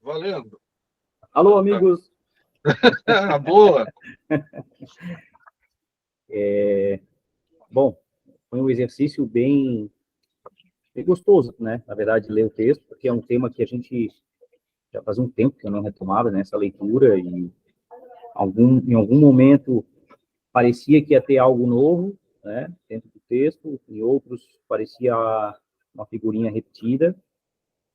Valendo. Alô, amigos! Boa! Bom, foi um exercício bem gostoso, né? Na verdade, ler o texto, porque é um tema que a gente já faz um tempo que eu não retomava nessa leitura e em algum momento parecia que ia ter algo novo, né? Dentro do texto, em outros parecia uma figurinha repetida,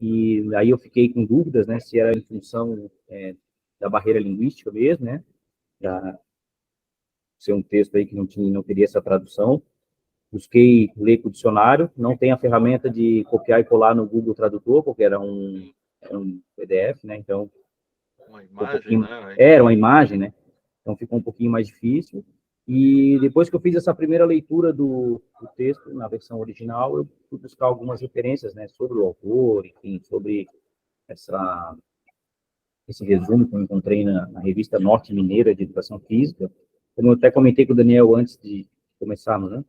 e aí eu fiquei com dúvidas, né? Se era em função da barreira linguística mesmo, né? Da ser um texto aí que não teria essa tradução. Busquei ler com o dicionário, não tem a ferramenta de copiar e colar no Google Tradutor, porque era um PDF, né? Então, uma imagem, né? Era uma imagem, né? Então ficou um pouquinho mais difícil. E depois que eu fiz essa primeira leitura do texto na versão original, eu fui buscar algumas referências, né, sobre o autor, enfim, sobre esse resumo que eu encontrei na revista Norte Mineira de Educação Física. Como eu até comentei com o Daniel antes de começarmos, né?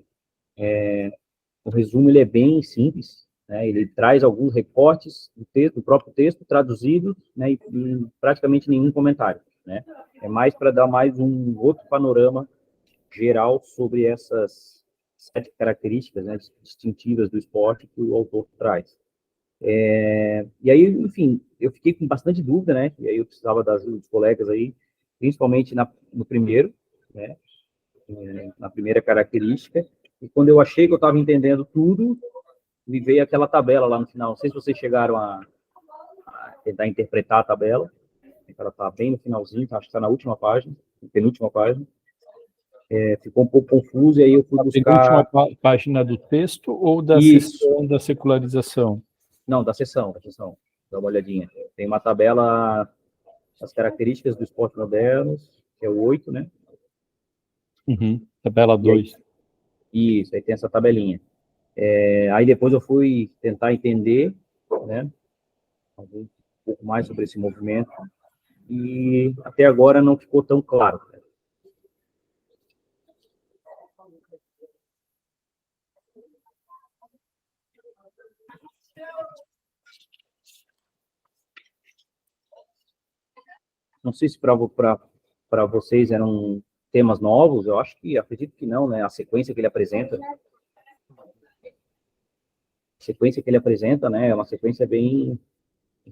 O resumo ele é bem simples, né? Ele traz alguns recortes do próprio texto traduzidos, né? E praticamente nenhum comentário, né? É mais para dar mais um outro panorama geral sobre essas 7 características, né, distintivas do esporte que o autor traz. E aí, enfim, eu fiquei com bastante dúvida, né? E aí eu precisava dos colegas aí, principalmente no primeiro, né? Na primeira característica. E quando eu achei que eu estava entendendo tudo, me veio aquela tabela lá no final. Não sei se vocês chegaram a tentar interpretar a tabela. Ela está bem no finalzinho, acho que está na última página, penúltima página. Ficou um pouco confuso, e aí eu fui buscar... A penúltima página do texto ou da Isso. seção da secularização? Não, da seção. Dá uma olhadinha. Tem uma tabela, as características do esporte moderno, que é o 8, né? Uhum. Tabela 2. Isso, aí tem essa tabelinha. Aí depois eu fui tentar entender, né, um pouco mais sobre esse movimento, e até agora não ficou tão claro. Não sei se para vocês eram temas novos, eu acredito que não, né? A sequência que ele apresenta, né, é uma sequência bem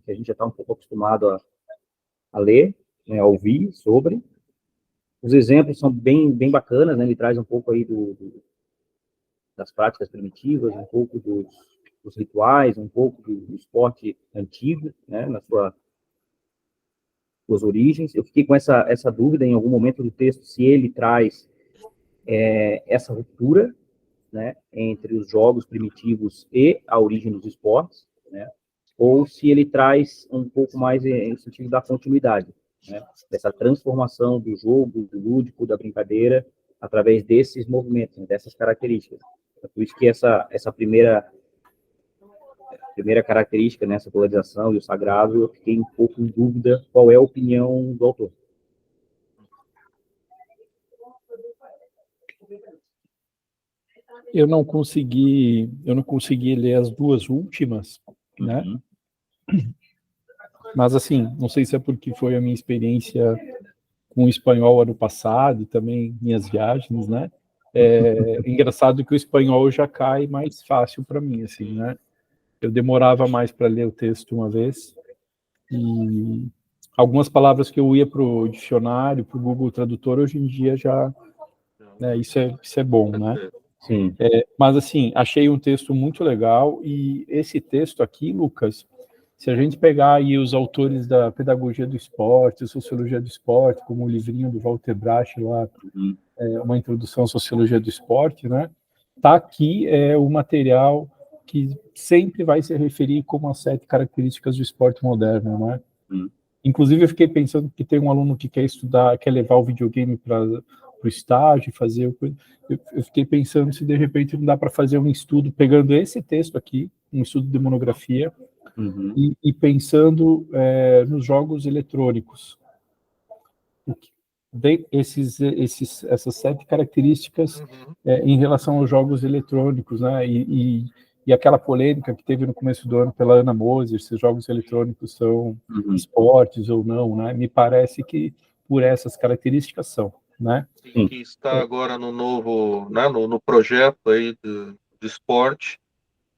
que a gente já está um pouco acostumado a ler, né, a ouvir sobre. Os exemplos são bem bacanas, né? Ele traz um pouco aí das práticas primitivas, um pouco dos rituais, um pouco do esporte antigo, né, suas origens. Eu fiquei com essa dúvida em algum momento do texto se ele traz essa ruptura, né, entre os jogos primitivos e a origem dos esportes, né, ou se ele traz um pouco mais no sentido da continuidade, né, dessa transformação do jogo, do lúdico, da brincadeira, através desses movimentos, né, dessas características. É por isso que essa primeira característica, né, essa polarização e o sagrado, eu fiquei um pouco em dúvida qual é a opinião do autor. Eu não consegui ler as duas últimas, né? Mas, assim, não sei se é porque foi a minha experiência com o espanhol ano passado e também minhas viagens, né? Engraçado que o espanhol já cai mais fácil para mim, assim, né? Eu demorava mais para ler o texto uma vez e algumas palavras que eu ia para o dicionário, para o Google Tradutor, hoje em dia já... Né, isso é bom, né? Sim. Mas, assim, achei um texto muito legal e esse texto aqui, Lucas, se a gente pegar aí os autores da pedagogia do esporte, sociologia do esporte, como o livrinho do Walter Brache lá, uma introdução à sociologia do esporte, né? Tá aqui o material que sempre vai se referir como as 7 características do esporte moderno, né? Inclusive, eu fiquei pensando que tem um aluno que quer estudar, quer levar o videogame para o estágio, fazer... Eu fiquei pensando se, de repente, não dá para fazer um estudo pegando esse texto aqui, um estudo de monografia, e pensando nos jogos eletrônicos. Essas 7 características em relação aos jogos eletrônicos, né? E e aquela polêmica que teve no começo do ano pela Ana Moser, se os jogos eletrônicos são esportes ou não, né? Me parece que por essas características são, né? E que está agora no novo, né, no projeto aí de esporte,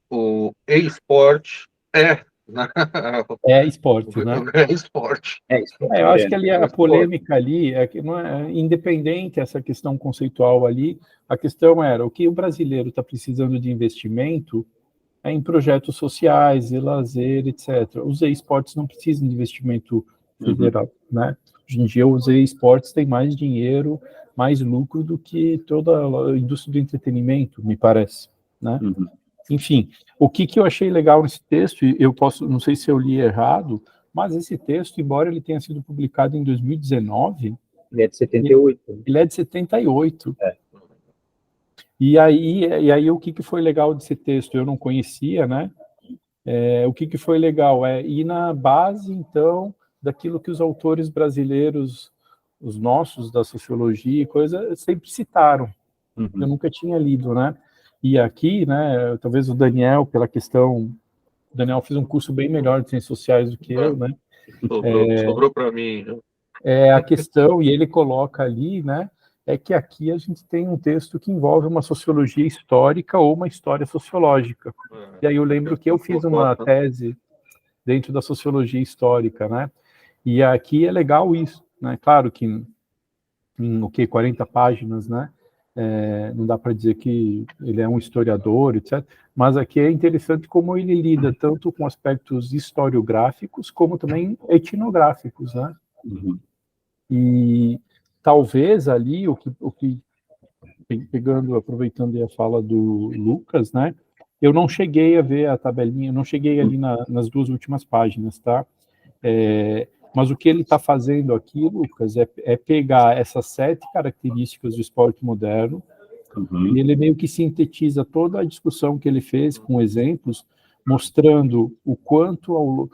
o e-sport né? É esporte, né? É esporte. Eu acho que ali a polêmica ali é que não é independente essa questão conceitual ali. A questão era o que o brasileiro está precisando de investimento é em projetos sociais, de lazer, etc. Os esportes não precisam de investimento federal, né? Hoje em dia os esportes têm mais dinheiro, mais lucro do que toda a indústria do entretenimento, me parece, né? Enfim, o que eu achei legal nesse texto, e eu posso, não sei se eu li errado, mas esse texto, embora ele tenha sido publicado em 2019, ele é de 78. Ele é de 78. E aí o que foi legal desse texto? Eu não conhecia, né? O que foi legal é ir na base, então, daquilo que os autores brasileiros, os nossos, da sociologia e coisa, sempre citaram. Eu nunca tinha lido, né? E aqui, né, talvez o Daniel, pela questão... O Daniel fez um curso bem melhor de ciências sociais do que eu, né? Sobrou para mim. A questão, e ele coloca ali, né, é que aqui a gente tem um texto que envolve uma sociologia histórica ou uma história sociológica. E aí eu lembro que eu fiz uma tese dentro da sociologia histórica, né? E aqui é legal isso, né? Claro que em 40 páginas, né? Não dá para dizer que ele é um historiador, etc. Mas aqui é interessante como ele lida tanto com aspectos historiográficos como também etnográficos, né? E talvez ali o que pegando, aproveitando a fala do Lucas, né? Eu não cheguei a ver a tabelinha, eu não cheguei ali nas duas últimas páginas, tá? Mas o que ele está fazendo aqui, Lucas, é pegar essas 7 características do esporte moderno, e ele meio que sintetiza toda a discussão que ele fez com exemplos, mostrando o quanto...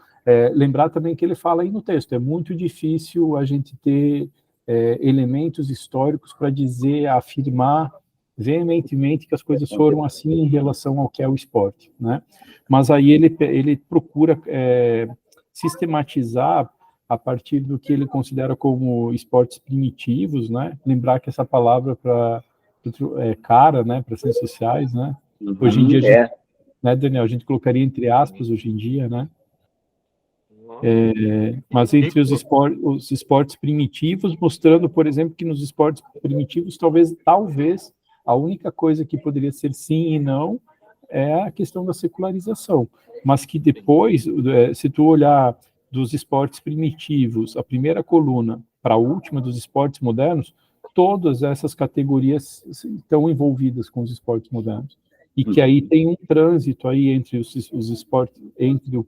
lembrar também que ele fala aí no texto, é muito difícil a gente ter elementos históricos para dizer, afirmar veementemente que as coisas foram assim em relação ao que é o esporte, né? Mas aí ele procura sistematizar a partir do que ele considera como esportes primitivos, né? Lembrar que essa palavra é cara, né, para ciências sociais, né? Hoje em dia, a gente, né, Daniel, a gente colocaria entre aspas hoje em dia, né? Mas entre os esportes primitivos, mostrando, por exemplo, que nos esportes primitivos, talvez, a única coisa que poderia ser sim e não é a questão da secularização, mas que depois, se tu olhar dos esportes primitivos, a primeira coluna para a última dos esportes modernos, todas essas categorias estão envolvidas com os esportes modernos, e que aí tem um trânsito aí entre os esportes, entre o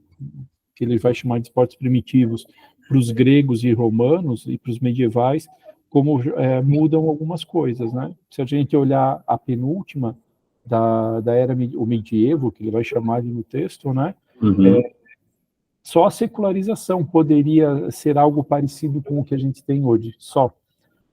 que ele vai chamar de esportes primitivos, para os gregos e romanos e para os medievais, como mudam algumas coisas, né? Se a gente olhar a penúltima da era, o medievo, que ele vai chamar ali no texto, né? Só a secularização poderia ser algo parecido com o que a gente tem hoje, só.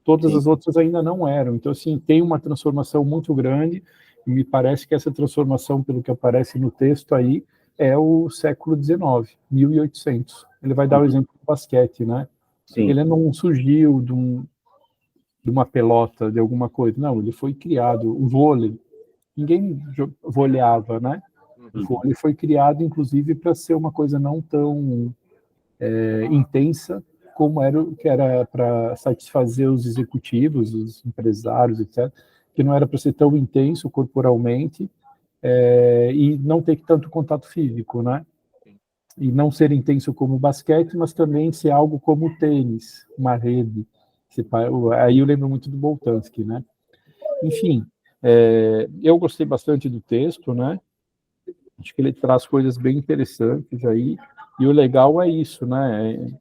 Todas as outras ainda não eram. Então, assim, tem uma transformação muito grande, e me parece que essa transformação, pelo que aparece no texto aí, é o século XIX, 1800. Ele vai dar o exemplo do basquete, né? Ele não surgiu de uma pelota, de alguma coisa. Não, ele foi criado. O vôlei, ninguém voleava, né? O vôlei foi criado, inclusive, para ser uma coisa não tão intensa como era para satisfazer os executivos, os empresários, etc., que não era para ser tão intenso corporalmente, e não ter tanto contato físico, né? E não ser intenso como o basquete, mas também ser algo como o tênis, uma rede. Aí eu lembro muito do Boltanski, né? Enfim, eu gostei bastante do texto, né? Acho que ele traz coisas bem interessantes aí, e o legal é isso, né?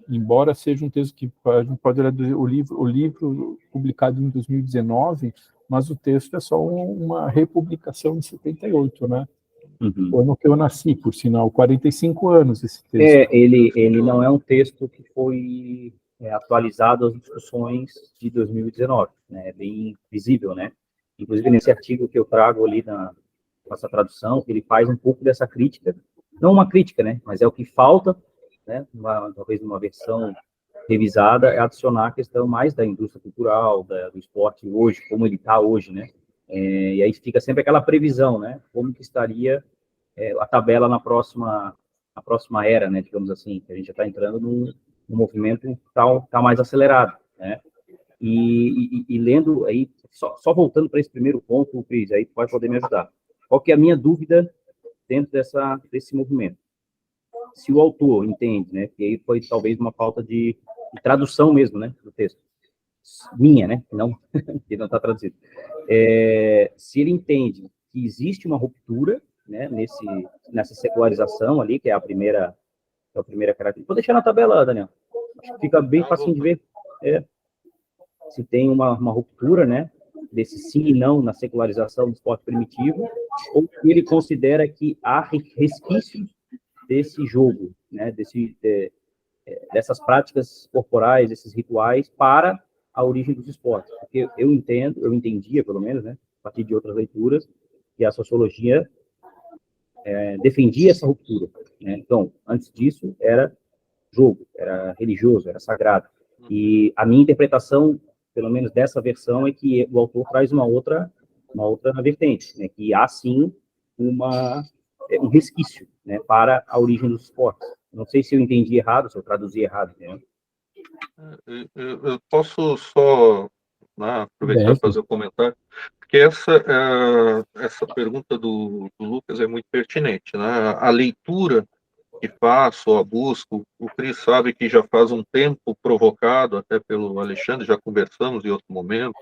Embora seja um texto que a gente pode olhar o livro publicado em 2019, mas o texto é só uma republicação de 78, né? O ano que eu nasci, por sinal, 45 anos esse texto. Ele não é um texto que foi atualizado às discussões de 2019, né? É bem visível, né? Inclusive, nesse artigo que eu trago ali essa tradução, ele faz um pouco dessa crítica, não uma crítica, né, mas é o que falta, né, talvez numa versão revisada, é adicionar a questão mais da indústria cultural, do esporte hoje, como ele está hoje, né, e aí fica sempre aquela previsão, né, como que estaria a tabela na próxima era, né, digamos assim, que a gente já está entrando num movimento tá mais acelerado, né, e lendo aí, só voltando para esse primeiro ponto, Cris, aí tu vai poder me ajudar. Qual que é a minha dúvida dentro desse movimento? Se o autor entende, né, que aí foi talvez uma falta de tradução mesmo, né, do texto, minha, né, não, que não está traduzido, se ele entende que existe uma ruptura, né, nessa secularização ali, que é a primeira característica. Vou deixar na tabela, Daniel, acho que fica bem facinho de ver, se tem uma ruptura, né, desse sim e não na secularização do esporte primitivo, ou que ele considera que há resquícios desse jogo, né, dessas práticas corporais, desses rituais para a origem dos esportes. Porque eu entendia, pelo menos, né, a partir de outras leituras, que a sociologia defendia essa ruptura, né? Então, antes disso, era jogo, era religioso, era sagrado. E a minha interpretação, pelo menos dessa versão, é que o autor traz uma outra vertente, né, que há, sim, um resquício, né, para a origem dos esportes. Não sei se eu entendi errado, se eu traduzi errado, né? Eu posso só, né, aproveitar e fazer um comentário, porque essa pergunta do Lucas é muito pertinente, né? A leitura que faço, ou a busca, o Cris sabe que já faz um tempo provocado, até pelo Alexandre, já conversamos em outro momento,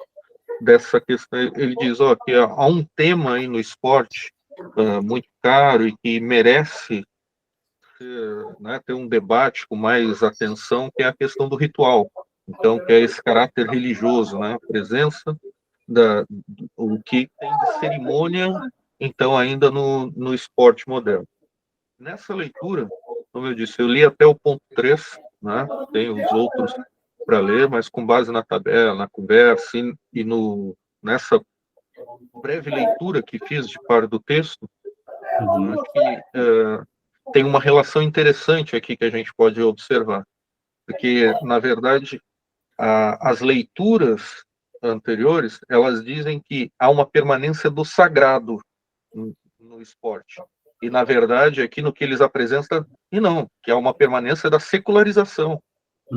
dessa questão. Ele diz, que há um tema aí no esporte muito caro e que merece né, ter um debate com mais atenção, que é a questão do ritual. Então, que é esse caráter religioso, né, a presença o que tem de cerimônia, então, ainda no esporte moderno. Nessa leitura, como eu disse, eu li até o ponto 3, né, tem os outros para ler, mas com base na tabela, na conversa e nessa breve leitura que fiz de par do texto, acho que tem uma relação interessante aqui que a gente pode observar, porque, na verdade, as leituras anteriores, elas dizem que há uma permanência do sagrado no esporte. E, na verdade, aqui no que eles apresentam, que há uma permanência da secularização.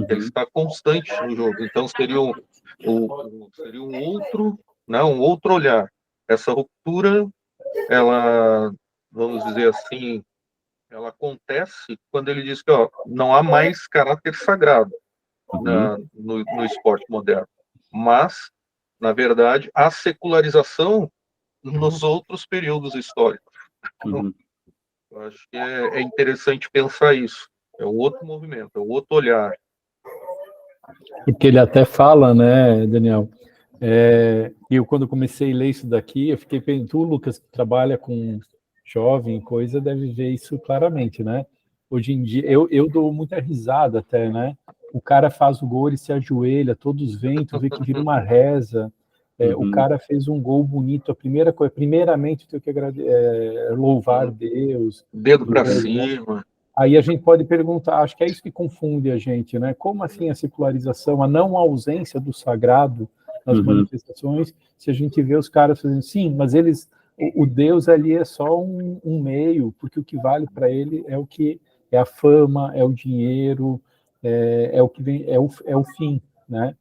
Ele está constante no jogo. Então, seria um outro, né, um outro olhar. Essa ruptura, ela, vamos dizer assim, ela acontece quando ele diz que não há mais caráter sagrado no esporte moderno. Mas, na verdade, há secularização nos outros períodos históricos. Então, eu acho que é interessante pensar isso. É um outro movimento, é um outro olhar. Porque ele até fala, né, Daniel? Eu, quando comecei a ler isso daqui, eu fiquei pensando, tu, Lucas, que trabalha com jovem, coisa, deve ver isso claramente, né? Hoje em dia, eu dou muita risada até, né? O cara faz o gol, ele se ajoelha, todos veem, tu vê que vira uma reza. O cara fez um gol bonito, a primeira coisa, primeiramente, tem que louvar Deus. Dedo para cima. Aí a gente pode perguntar, acho que é isso que confunde a gente, né? Como assim a secularização, a não ausência do sagrado nas manifestações, se a gente vê os caras fazendo, sim, mas o Deus ali é só um meio, porque o que vale para ele é a fama, é o dinheiro, é o que vem, é o fim, né?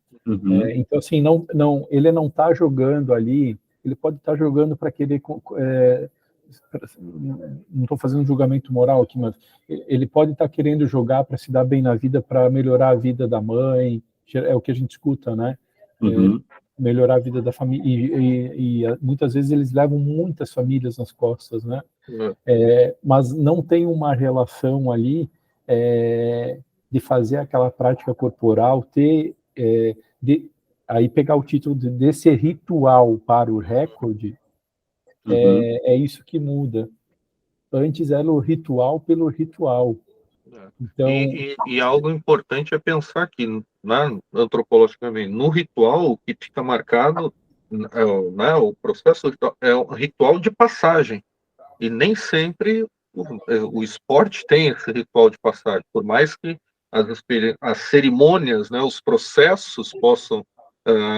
Então, assim, ele não está jogando ali, ele pode estar jogando para querer, não estou fazendo um julgamento moral aqui, mas ele pode estar querendo jogar para se dar bem na vida, para melhorar a vida da mãe, é o que a gente escuta, né? Melhorar a vida da família, e muitas vezes eles levam muitas famílias nas costas, né? Mas não tem uma relação ali de fazer aquela prática corporal, aí pegar o título desse ritual para o recorde, é isso que muda. Antes era o ritual pelo ritual. Então, e algo importante é pensar que, antropologicamente, no ritual, o que fica marcado, né, o processo é um ritual de passagem. E nem sempre o esporte tem esse ritual de passagem, por mais que as cerimônias, né, os processos possam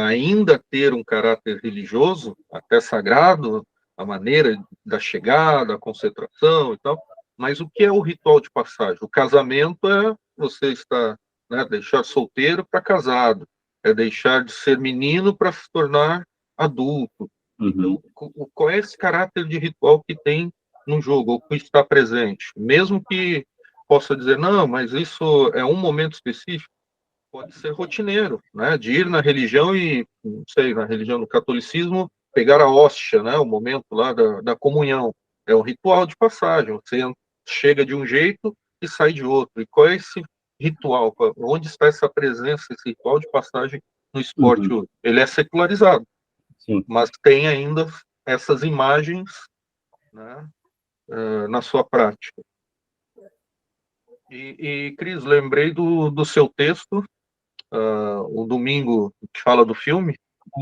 ainda ter um caráter religioso, até sagrado, a maneira da chegada, a concentração e tal, mas o que é o ritual de passagem? O casamento é você estar, né, deixar solteiro para casado, é deixar de ser menino para se tornar adulto. Então, qual é esse caráter de ritual que tem no jogo, ou que está presente? Mesmo que possa dizer, não, mas isso é um momento específico, pode ser rotineiro, né? De ir na religião e, não sei, na religião do catolicismo, pegar a hóstia, né? O momento lá da comunhão. É um ritual de passagem. Você chega de um jeito e sai de outro. E qual é esse ritual? Onde está essa presença, esse ritual de passagem no esporte hoje? Ele é secularizado, Sim. mas tem ainda essas imagens, né, na sua prática. E Cris, lembrei do seu texto, o domingo que fala do filme,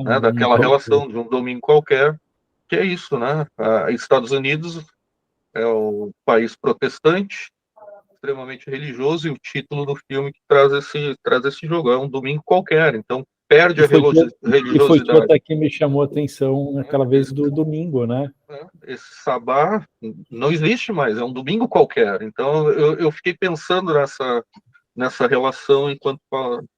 né, daquela relação de um domingo qualquer, que é isso, né? Estados Unidos é o país protestante, extremamente religioso, e o título do filme que traz esse jogo, é um domingo qualquer, então perde a E foi tu religiosidade. até que me chamou a atenção naquela vez do domingo, né? Esse sabá não existe mais, é um domingo qualquer. Então eu fiquei pensando nessa relação enquanto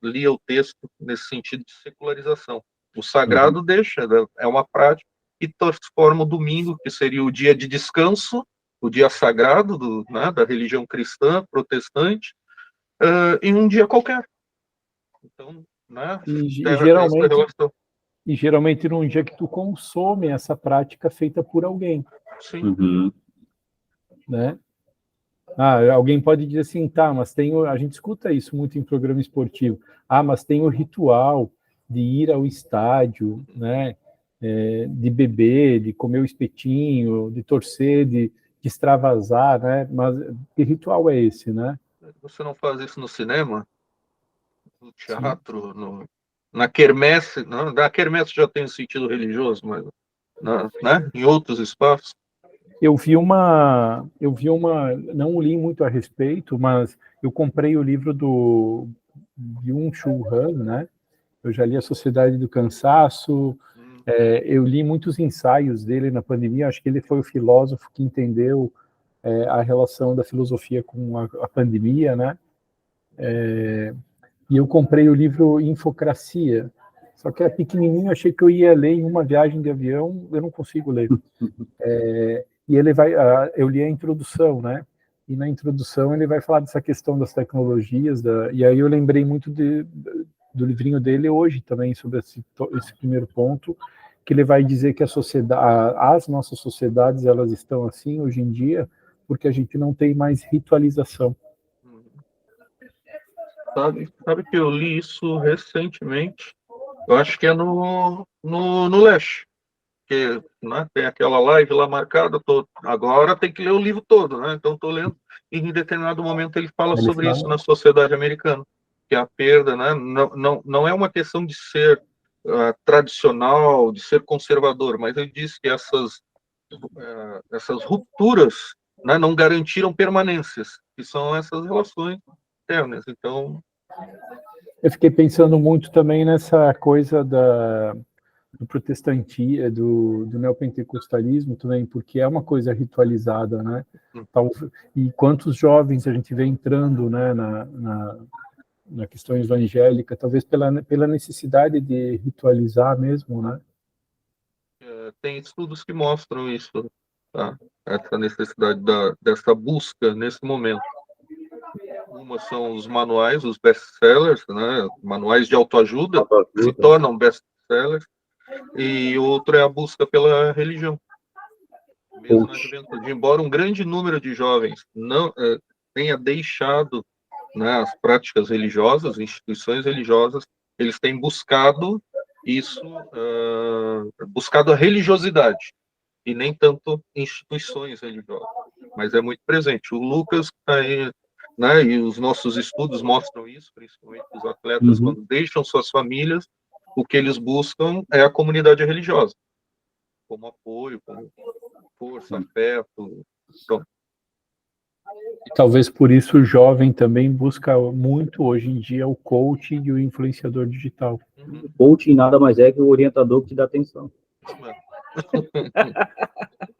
lia o texto, nesse sentido de secularização. O sagrado deixa, é uma prática, e transforma o domingo, que seria o dia de descanso, o dia sagrado né, da religião cristã, protestante, em um dia qualquer. Então, né, essa relação. E geralmente num dia que tu consome essa prática feita por alguém. Sim. Né? Alguém pode dizer assim, tá, mas a gente escuta isso muito em programa esportivo. Mas tem o ritual de ir ao estádio, né? De beber, de comer o espetinho, de torcer, de extravasar, né? Mas que ritual é esse, né? Você não faz isso no cinema, no teatro, na quermesse? Não, na quermesse já tem um sentido religioso, mas né? Em outros espaços. Eu vi não li muito a respeito, mas eu comprei o livro do Byung-Chul Han, né? Eu já li A Sociedade do Cansaço, eu li muitos ensaios dele na pandemia, acho que ele foi o filósofo que entendeu a relação da filosofia com a pandemia, né? E eu comprei o livro Infocracia, só que é pequenininho, achei que eu ia ler em uma viagem de avião, eu não consigo ler. E ele eu li a introdução, né? E na introdução ele vai falar dessa questão das tecnologias, e aí eu lembrei muito do livrinho dele hoje também, sobre esse primeiro ponto, que ele vai dizer que as nossas sociedades, elas estão assim hoje em dia, porque a gente não tem mais ritualização. Sabe que eu li isso recentemente, eu acho que é no Leste, que né, tem aquela live lá marcada, agora tem que ler o livro todo, né? Então estou lendo, e em determinado momento ele fala sobre isso na sociedade americana, que é a perda, né? Não é uma questão de ser tradicional, de ser conservador, mas ele diz que essas rupturas, né, não garantiram permanências, que são essas relações internas. Então, eu fiquei pensando muito também nessa coisa do protestantismo, do neopentecostalismo também, porque é uma coisa ritualizada, né? E quantos jovens a gente vê entrando, né, na questão evangélica, talvez pela necessidade de ritualizar mesmo, né? Tem estudos que mostram isso, tá? Essa necessidade dessa busca nesse momento. Uma são os manuais, os best-sellers, né? Manuais de autoajuda se tornam best-sellers, e outro é a busca pela religião. Mesmo na juventude, embora um grande número de jovens não tenha deixado, né, as práticas religiosas, instituições religiosas, eles têm buscado isso, buscado a religiosidade, e nem tanto instituições religiosas, mas é muito presente. O Lucas está aí, né, e os nossos estudos mostram isso, principalmente os atletas, quando deixam suas famílias, o que eles buscam é a comunidade religiosa, como apoio, como força, afeto. Pronto. E talvez por isso o jovem também busca muito hoje em dia o coach e o influenciador digital. O coaching nada mais é que o orientador que te dá atenção.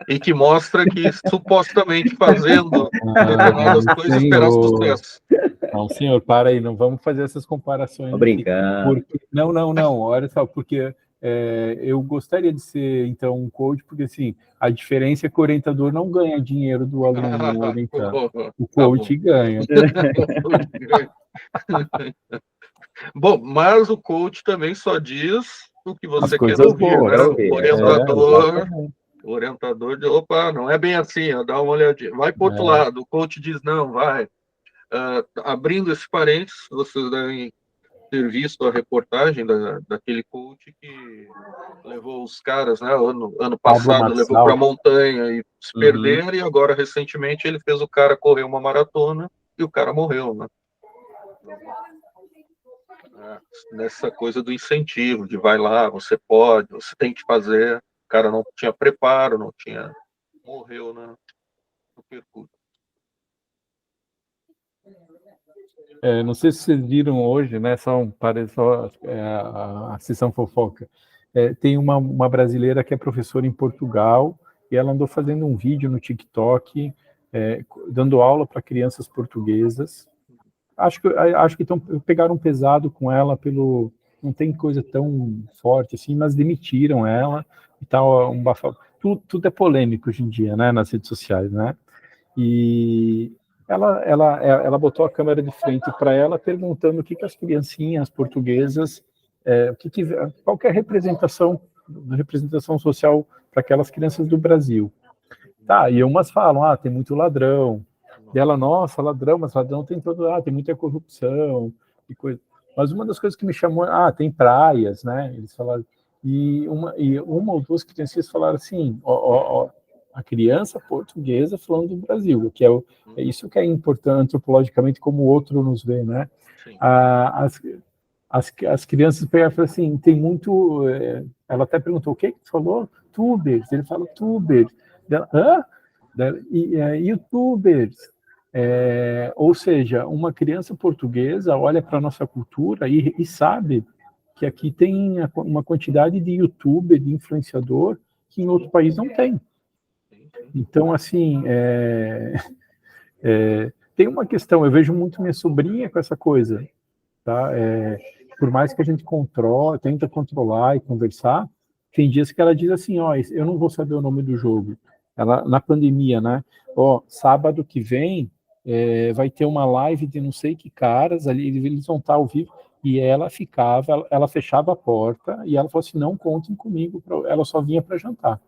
E que mostra que supostamente fazendo determinadas coisas terá sucesso. Não, senhor, para aí, não vamos fazer essas comparações. Tô brincando. Porque, não, olha só, porque eu gostaria de ser, então, um coach, porque, assim, a diferença é que o orientador não ganha dinheiro do aluno orientado, o coach ganha. Bom, mas o coach também só diz o que você As quer coisas ouvir, boas, né? exatamente. O orientador diz, opa, não é bem assim, ó, dá uma olhadinha. Vai para o outro lado, o coach diz, não, vai. Abrindo esse parênteses, vocês devem ter visto a reportagem daquele coach que levou os caras, né? Ano passado levou para a montanha e se perderam, e agora, recentemente, ele fez o cara correr uma maratona e o cara morreu, né? Nessa coisa do incentivo, de vai lá, você pode, você tem que fazer. O cara não tinha preparo, não tinha... Morreu no percurso. Não sei se vocês viram hoje, né? Só a sessão fofoca. Tem uma brasileira que é professora em Portugal e ela andou fazendo um vídeo no TikTok dando aula para crianças portuguesas. Acho que pegaram pesado com ela pelo... Não tem coisa tão forte assim, mas demitiram ela e tal. Tudo é polêmico hoje em dia, né? Nas redes sociais, né? E ela botou a câmera de frente para ela, perguntando o que as criancinhas portuguesas, qual que é a representação social para aquelas crianças do Brasil. Tá, e umas falam, tem muito ladrão. E ela, nossa, ladrão, mas ladrão tem tem muita corrupção e coisa. Mas uma das coisas que me chamou, tem praias, né? Eles falaram, e uma ou duas crianças falaram assim, a criança portuguesa falando do Brasil, que é isso que é importante antropologicamente, como o outro nos vê, né? As crianças pegaram e falaram assim, tem muito... ela até perguntou, o que tu falou? Tubers. Ele fala, tubers. Hã? YouTubers. Ou seja, uma criança portuguesa olha para a nossa cultura e sabe que aqui tem uma quantidade de youtuber, de influenciador, que em outro país não tem. Então, assim, tem uma questão, eu vejo muito minha sobrinha com essa coisa, tá? Por mais que a gente tenta controlar e conversar, tem dias que ela diz assim, eu não vou saber o nome do jogo. Ela, na pandemia, né? Sábado que vem vai ter uma live de não sei que caras, ali eles vão estar ao vivo, e ela fechava a porta, e ela falou assim, não contem comigo, ela só vinha para jantar.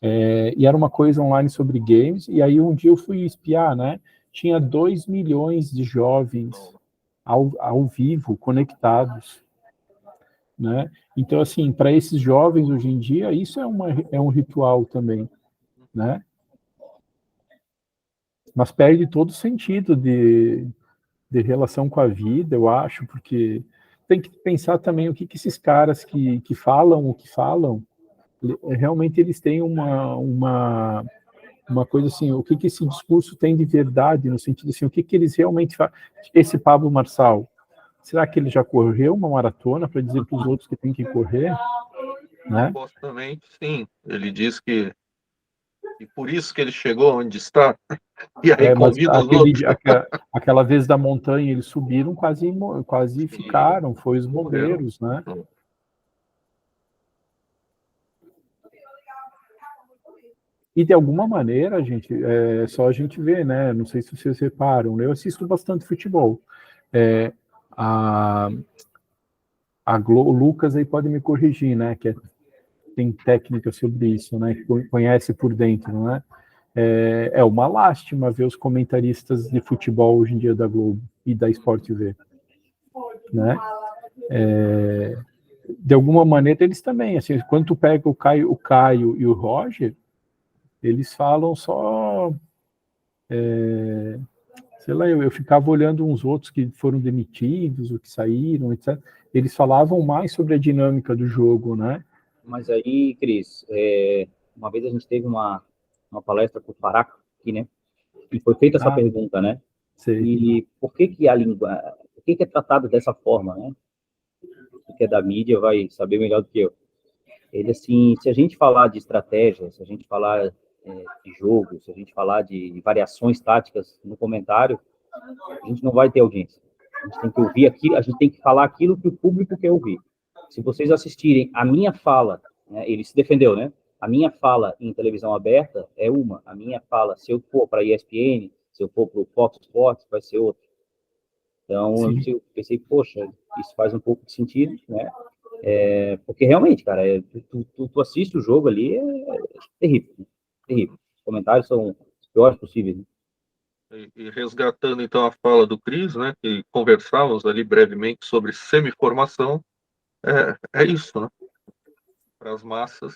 E era uma coisa online sobre games, e aí um dia eu fui espiar, né? Tinha 2 milhões de jovens ao vivo, conectados, né? Então, assim, para esses jovens hoje em dia, isso é um ritual também, né? Mas perde todo o sentido de relação com a vida, eu acho, porque tem que pensar também o que esses caras que falam o que falam, realmente eles têm uma coisa assim, o que esse discurso tem de verdade, no sentido assim, o que eles realmente fazem. Esse Pablo Marçal, será que ele já correu uma maratona para dizer para os outros que tem que correr? Né? Supostamente, sim. Ele diz que e por isso que ele chegou onde está, e aí convida os outros. Aquela vez da montanha, eles subiram, quase ficaram, foi os bombeiros, né? E de alguma maneira, gente, só a gente vê, né? Não sei se vocês reparam, eu assisto bastante futebol. O Lucas aí pode me corrigir, né? Que tem técnica sobre isso, né? Que conhece por dentro, né? É uma lástima ver os comentaristas de futebol hoje em dia da Globo e da Sport TV, né? De alguma maneira eles também, assim, quando tu pega o Caio e o Roger, eles falam só, sei lá, eu ficava olhando uns outros que foram demitidos, ou que saíram, etc. Eles falavam mais sobre a dinâmica do jogo, né? Mas aí, Cris, uma vez a gente teve uma uma palestra com o Faraco aqui, né? E foi feita essa pergunta, né? Sei. E por que a língua, por que é tratado dessa forma, né? Que é da mídia vai saber melhor do que eu. Ele, assim, se a gente falar de estratégia, se a gente falar de jogo, se a gente falar de variações táticas no comentário, a gente não vai ter audiência. A gente tem que ouvir aquilo, a gente tem que falar aquilo que o público quer ouvir. Se vocês assistirem a minha fala, né, ele se defendeu, né? A minha fala em televisão aberta é uma, a minha fala, se eu for para a ESPN, se eu for para o Fox Sports, vai ser outra. Então, eu pensei, poxa, isso faz um pouco de sentido, né? Porque realmente, cara, tu assiste o jogo ali, é terrível, né? Terrível. Os comentários são os piores possíveis, né? E resgatando então a fala do Cris, né, que conversávamos ali brevemente sobre semiformação, é isso, né? Para as massas.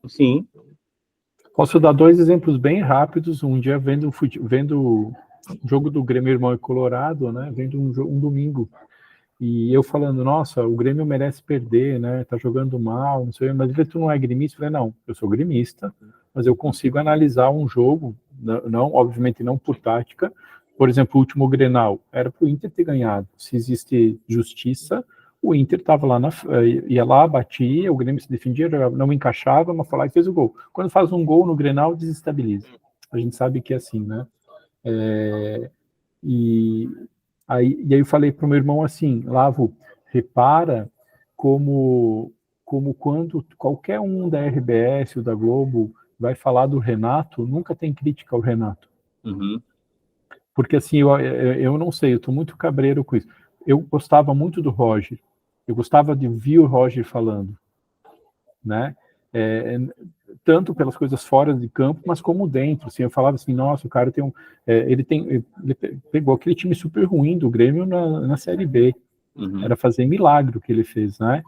Sim. Posso dar 2 exemplos bem rápidos. Um dia vendo o jogo do Grêmio Irmão e Colorado, né? Vendo um domingo. E eu falando, nossa, o Grêmio merece perder, né? Tá jogando mal, não sei, mas tu não é gremista? Eu falei, não, eu sou gremista, mas eu consigo analisar um jogo, não, obviamente não por tática. Por exemplo, o último Grenal era para o Inter ter ganhado. Se existe justiça, o Inter estava lá, ia lá, batia, o Grêmio se defendia, não encaixava, mas foi lá e fez o gol. Quando faz um gol no Grenal, desestabiliza. A gente sabe que é assim, né? E aí eu falei para o meu irmão assim, Lavo, repara como quando qualquer um da RBS ou da Globo vai falar do Renato, nunca tem crítica ao Renato. Uhum. Porque assim, eu não sei, eu estou muito cabreiro com isso. Eu gostava muito do Roger, eu gostava de ouvir o Roger falando, né? Tanto pelas coisas fora de campo, mas como dentro. Assim, eu falava assim, nossa, o cara tem ele pegou aquele time super ruim do Grêmio na Série B. Uhum. Era fazer milagre o que ele fez, né?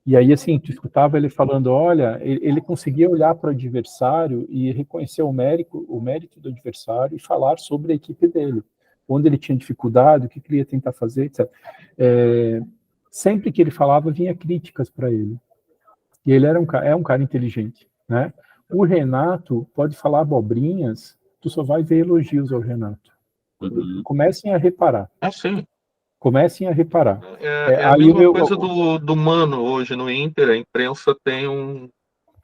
E aí, assim, tu escutava ele falando, olha, ele conseguia olhar para o adversário e reconhecer o mérito do adversário e falar sobre a equipe dele, onde ele tinha dificuldade, o que ele ia tentar fazer, etc. Sempre que ele falava, vinha críticas para ele. E ele é um cara inteligente, né? O Renato pode falar abobrinhas, tu só vai ver elogios ao Renato. Uhum. Comecem a reparar. Sim. Comecem a reparar. É a mesma coisa do Mano hoje no Inter, a imprensa tem um...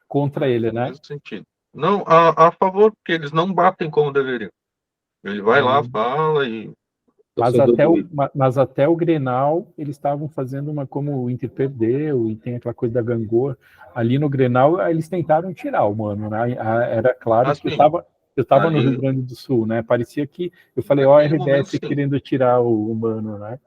Contra ele, né? Nesse sentido. Não, a favor, porque eles não batem como deveriam. Ele vai lá, fala e... Mas até o Grenal, eles estavam fazendo como o Inter perdeu, e tem aquela coisa da gangorra. Ali no Grenal, eles tentaram tirar o Mano, né? Era claro que eu estava ali no Rio Grande do Sul, né? Parecia que eu falei, ó, a RBS querendo tirar o Mano, né?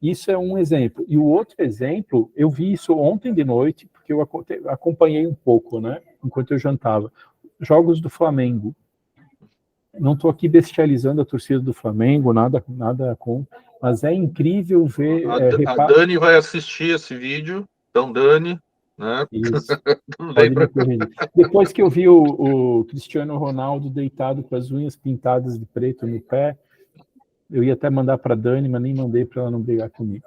Isso é um exemplo. E o outro exemplo, eu vi isso ontem de noite, porque eu acompanhei um pouco, né? Enquanto eu jantava. Jogos do Flamengo. Não estou aqui bestializando a torcida do Flamengo, nada com, mas é incrível ver. A Dani vai assistir esse vídeo, então Dani, né? Isso. Pode me corrigir. Depois que eu vi o Cristiano Ronaldo deitado com as unhas pintadas de preto no pé, eu ia até mandar para a Dani, mas nem mandei para ela não brigar comigo.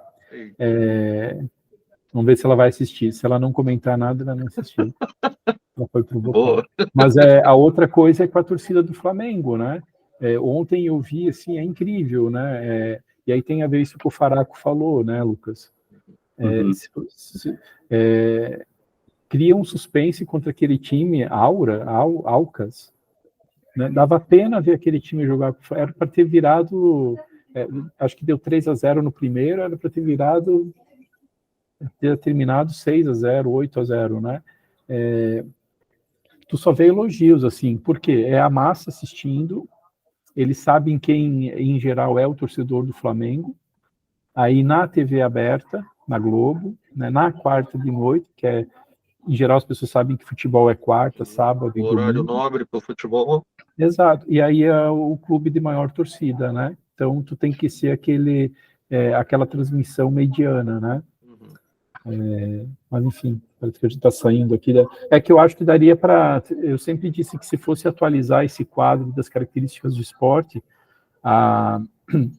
Vamos ver se ela vai assistir. Se ela não comentar nada, ela não assistiu. Ela foi provocada. Mas a outra coisa é com a torcida do Flamengo, né? Ontem eu vi, assim, é incrível, né? E aí tem a ver isso que o Faraco falou, né, Lucas? Cria um suspense contra aquele time, Alcas, né? Dava pena ver aquele time jogar. Era para ter virado, acho que deu 3-0 no primeiro, era para ter terminado 6-0, 8-0, né? Tu só vê elogios, assim, porque é a massa assistindo, eles sabem quem, em geral, é o torcedor do Flamengo, aí na TV aberta, na Globo, né, na quarta de noite, que em geral as pessoas sabem que futebol é quarta, sábado e domingo. Horário nobre para o futebol. Exato, e aí é o clube de maior torcida, né? Então tu tem que ser aquela transmissão mediana, né? Mas enfim, parece que a gente está saindo aqui. É que eu acho que daria para... Eu sempre disse que se fosse atualizar esse quadro das características do esporte,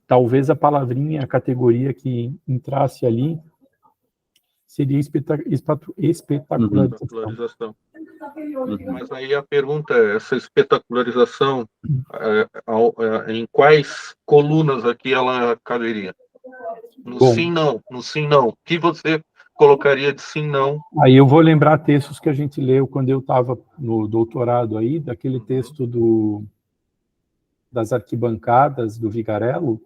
talvez a palavrinha, a categoria que entrasse ali seria espetacularização. Espetacularização. Mas aí a pergunta é, essa espetacularização, em quais colunas aqui ela caberia? No Bom, sim, não. No sim, não. O que você colocaria de sim, não? aí eu vou lembrar textos que a gente leu quando eu estava no doutorado aí, daquele texto das arquibancadas do Vigarello,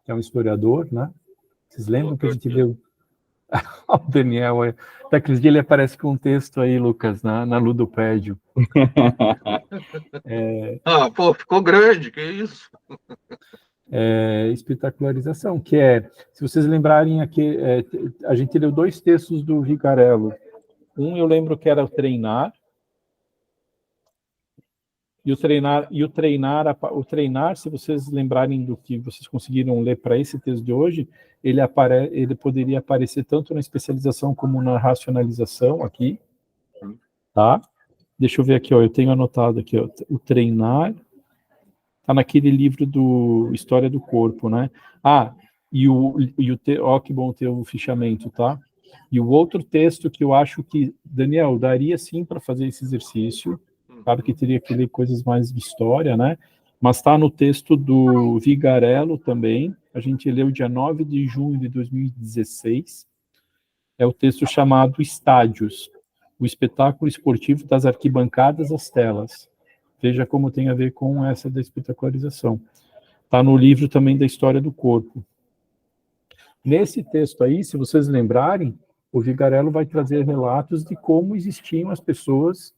que é um historiador, né? Vocês lembram que a gente leu? O Daniel, daqueles dias ele aparece com um texto aí, Lucas, na Ludopédio. Pô, ficou grande, que isso? Espetacularização, que se vocês lembrarem aqui, a gente leu 2 textos do Vigarello. Um eu lembro que era o Treinar, e o treinar, se vocês lembrarem do que vocês conseguiram ler para esse texto de hoje, ele poderia aparecer tanto na especialização como na racionalização aqui, tá? Deixa eu ver aqui, ó, eu tenho anotado aqui, ó, o treinar, tá naquele livro do História do Corpo, né? Ó, que bom ter o fichamento, tá? E o outro texto que eu acho que, Daniel, daria sim para fazer esse exercício, claro que teria que ler coisas mais de história, né? Mas está no texto do Vigarello também, a gente leu dia 9 de junho de 2016, é o texto chamado Estádios, o espetáculo esportivo das arquibancadas às telas. Veja como tem a ver com essa da espetacularização. Está no livro também da História do Corpo. Nesse texto aí, se vocês lembrarem, o Vigarello vai trazer relatos de como existiam as pessoas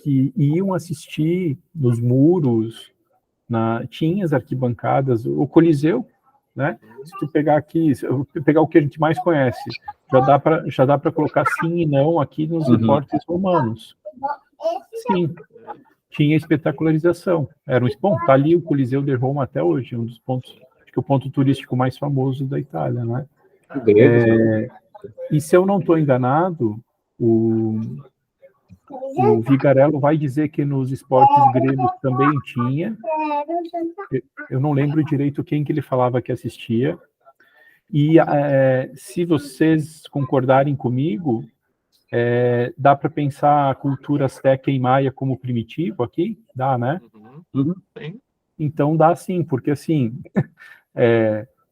que iam assistir nos muros, tinha as arquibancadas, o Coliseu, né? Se tu pegar aqui, pegar o que a gente mais conhece, já dá para colocar sim e não aqui nos repórteres romanos. Sim, tinha espetacularização. Bom, tá ali o Coliseu de Roma até hoje, um dos pontos, acho que o ponto turístico mais famoso da Itália, né? E se eu não estou enganado, o Vigarello vai dizer que nos esportes gregos também tinha. Eu não lembro direito quem que ele falava que assistia. E se vocês concordarem comigo, dá para pensar a cultura asteca e maia como primitivo aqui? Dá, né? Sim. Então dá sim, porque assim,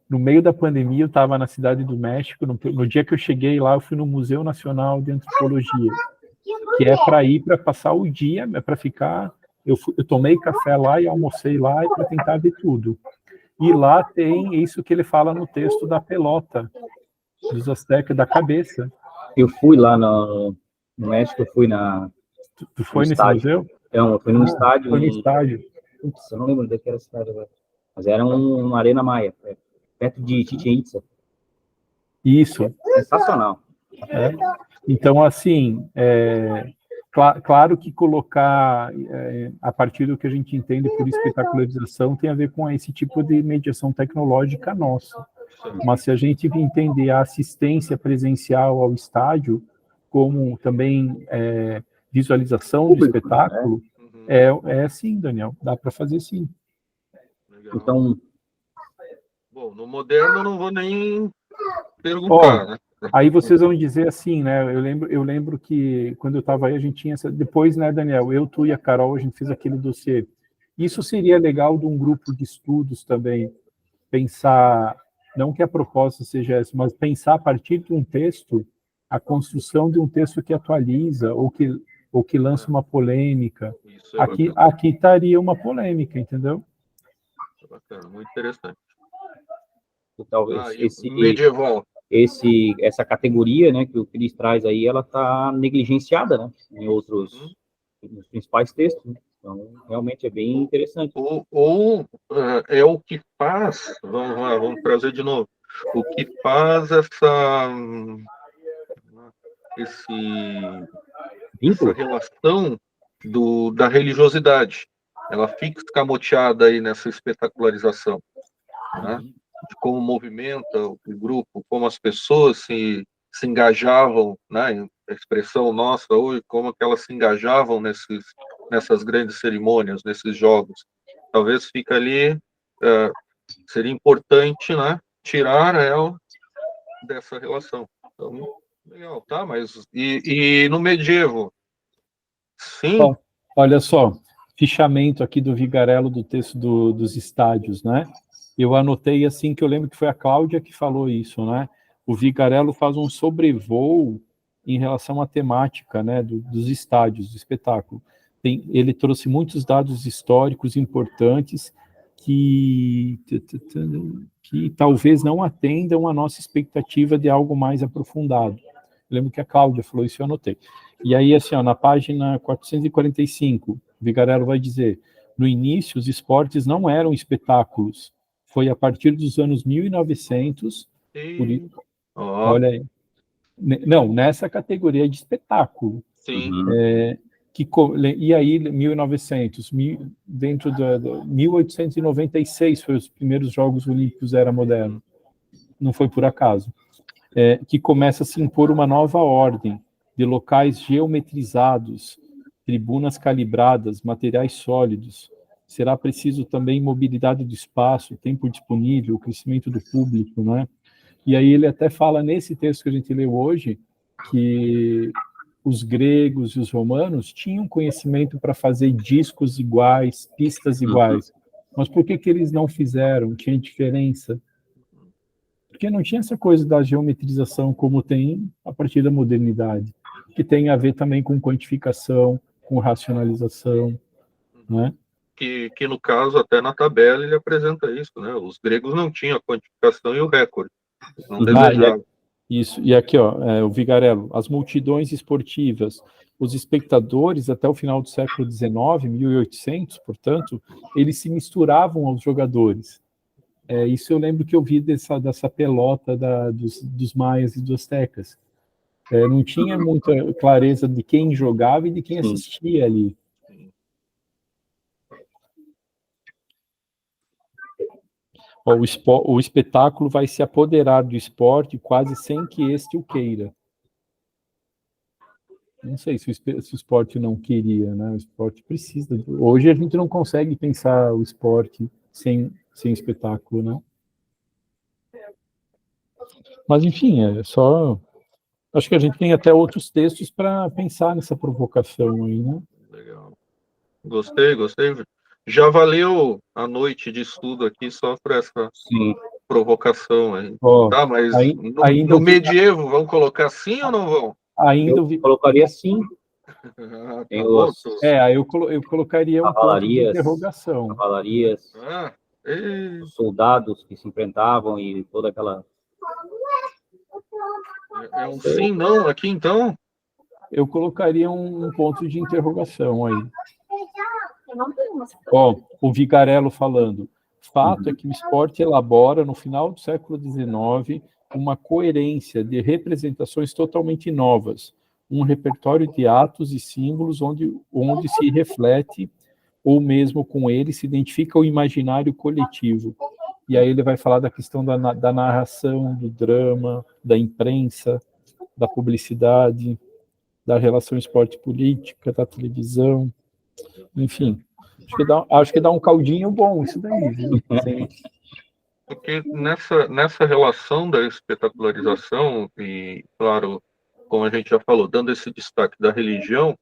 no meio da pandemia eu estava na Cidade do México, no dia que eu cheguei lá, eu fui no Museu Nacional de Antropologia, que é para ir para passar o dia, para ficar. Eu tomei café lá e almocei lá para tentar ver tudo. E lá tem isso que ele fala no texto da pelota, dos astecas, da cabeça. Eu fui lá no México, eu fui Tu foi nesse estádio. museu? Não, eu fui num estádio. Foi no estádio. Putz, eu não lembro onde é que era a cidade agora. Mas era uma Arena Maia, perto de Chichén Itzá. Isso. Sensacional. Então, assim, claro que colocar, a partir do que a gente entende por espetacularização, tem a ver com esse tipo de mediação tecnológica nossa. Mas se a gente entender a assistência presencial ao estádio como também visualização do espetáculo, sim, Daniel, dá para fazer sim. Legal. Então, bom, no moderno eu não vou nem perguntar, né? Aí vocês vão dizer assim, né? Eu lembro que quando eu estava aí a gente tinha depois, né, Daniel? Eu, tu e a Carol, a gente fez aquele dossiê. Isso seria legal de um grupo de estudos também pensar, não que a proposta seja essa, mas pensar a partir de um texto, a construção de um texto que atualiza ou que lança uma polêmica. Aqui estaria uma polêmica, entendeu? Bacana, muito interessante. Talvez medieval. Essa categoria, né, que o Cris traz aí, ela está negligenciada, né, nos principais textos, né? Então, realmente é bem interessante. Ou é o que faz, vamos trazer de novo, o que faz essa relação da religiosidade. Ela fica escamoteada aí nessa espetacularização, né? De como movimenta o grupo, como as pessoas se engajavam, né? A expressão nossa hoje, como que elas se engajavam nessas grandes cerimônias, nesses jogos. Talvez fica ali, seria importante, né? Tirar ela dessa relação. Então, Legal, tá, mas e no medievo? Sim. Bom, olha só, fichamento aqui do Vigarello do texto dos estádios, né? Eu anotei assim que eu lembro que foi a Cláudia que falou isso, né? O Vigarello faz um sobrevoo em relação à temática, né, dos estádios, do espetáculo. Ele trouxe muitos dados históricos importantes que talvez não atendam à nossa expectativa de algo mais aprofundado. Eu lembro que a Cláudia falou isso, eu anotei. E aí, assim, ó, na página 445, Vigarello vai dizer: no início, os esportes não eram espetáculos. Foi a partir dos anos 1900, por isso, Ó, olha aí, não, nessa categoria de espetáculo, sim. e aí 1900, dentro da 1896 foi os primeiros Jogos Olímpicos era moderno, não foi por acaso, que começa a se impor uma nova ordem de locais geometrizados, tribunas calibradas, materiais sólidos. Será preciso também mobilidade do espaço, tempo disponível, crescimento do público, né? E aí ele até fala nesse texto que a gente leu hoje que os gregos e os romanos tinham conhecimento para fazer discos iguais, pistas iguais. Mas por que eles não fizeram? Tinha diferença. Porque não tinha essa coisa da geometrização como tem a partir da modernidade, que tem a ver também com quantificação, com racionalização, né? Que no caso, até na tabela, ele apresenta isso, né? Os gregos não tinham a quantificação e o recorde. Não desejavam. Isso, e aqui, ó, o Vigarello, as multidões esportivas, os espectadores, até o final do século XIX, 1800, portanto, eles se misturavam aos jogadores. Isso eu lembro que eu vi dessa pelota dos maias e dos astecas. Não tinha muita clareza de quem jogava e de quem assistia ali. O espetáculo vai se apoderar do esporte quase sem que este o queira. Não sei se o esporte não queria, né? O esporte precisa. Hoje a gente não consegue pensar o esporte sem espetáculo, né? Mas, enfim, acho que a gente tem até outros textos para pensar nessa provocação aí, né? Legal. Gostei. Já valeu a noite de estudo aqui só para essa provocação aí. Tá, mas no medievo, vão colocar sim ou não vão? Eu colocaria sim. Tá bom. Aí eu colocaria um ponto de interrogação. Cavalarias, os soldados que se enfrentavam e toda aquela... É um sim, não aqui então? Eu colocaria um ponto de interrogação aí. O Vigarello falando. Fato é que o esporte elabora, no final do século XIX, uma coerência de representações totalmente novas, um repertório de atos e símbolos onde se reflete, ou mesmo com ele, se identifica o imaginário coletivo. E aí ele vai falar da questão da narração, do drama, da imprensa, da publicidade, da relação esporte-política, da televisão, enfim. Acho que dá um caldinho bom isso daí, viu? Porque nessa relação da espetacularização, e, claro, como a gente já falou, dando esse destaque da religião,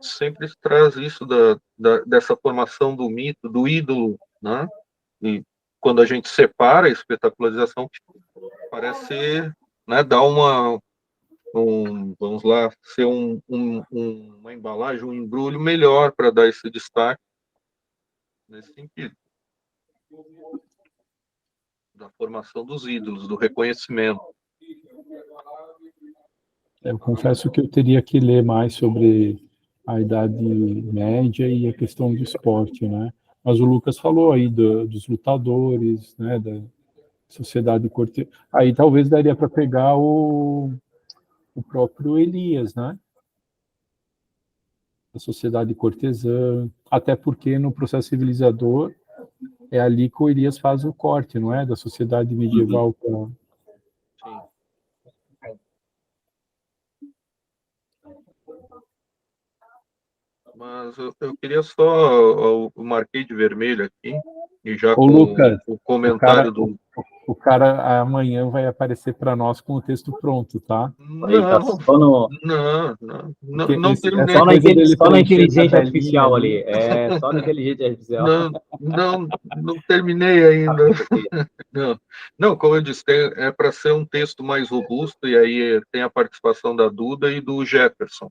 sempre traz isso dessa formação do mito, do ídolo, né? E quando a gente separa a espetacularização, parece, né, dar vamos lá, ser uma embalagem, um embrulho melhor para dar esse destaque nesse sentido. Da formação dos ídolos, do reconhecimento. Eu confesso que eu teria que ler mais sobre a Idade Média e a questão do esporte, né? Mas o Lucas falou aí dos lutadores, né, da sociedade corte. Aí talvez daria para pegar o próprio Elias, né? A sociedade cortesã, até porque no processo civilizador é ali que o Elias faz o corte, não é? Da sociedade medieval para... Sim. Mas eu queria só, eu marquei de vermelho aqui, e já com Lucas, o comentário do... O cara amanhã vai aparecer para nós com o texto pronto, tá? Aí tá Não, só no, Porque não é terminei. só na, coisa dele só na preencher inteligência tabelinha artificial ali. ali. É, só na inteligência artificial. Não terminei ainda. Não, não, como eu disse, é para ser um texto mais robusto, e aí tem a participação da Duda e do Jefferson.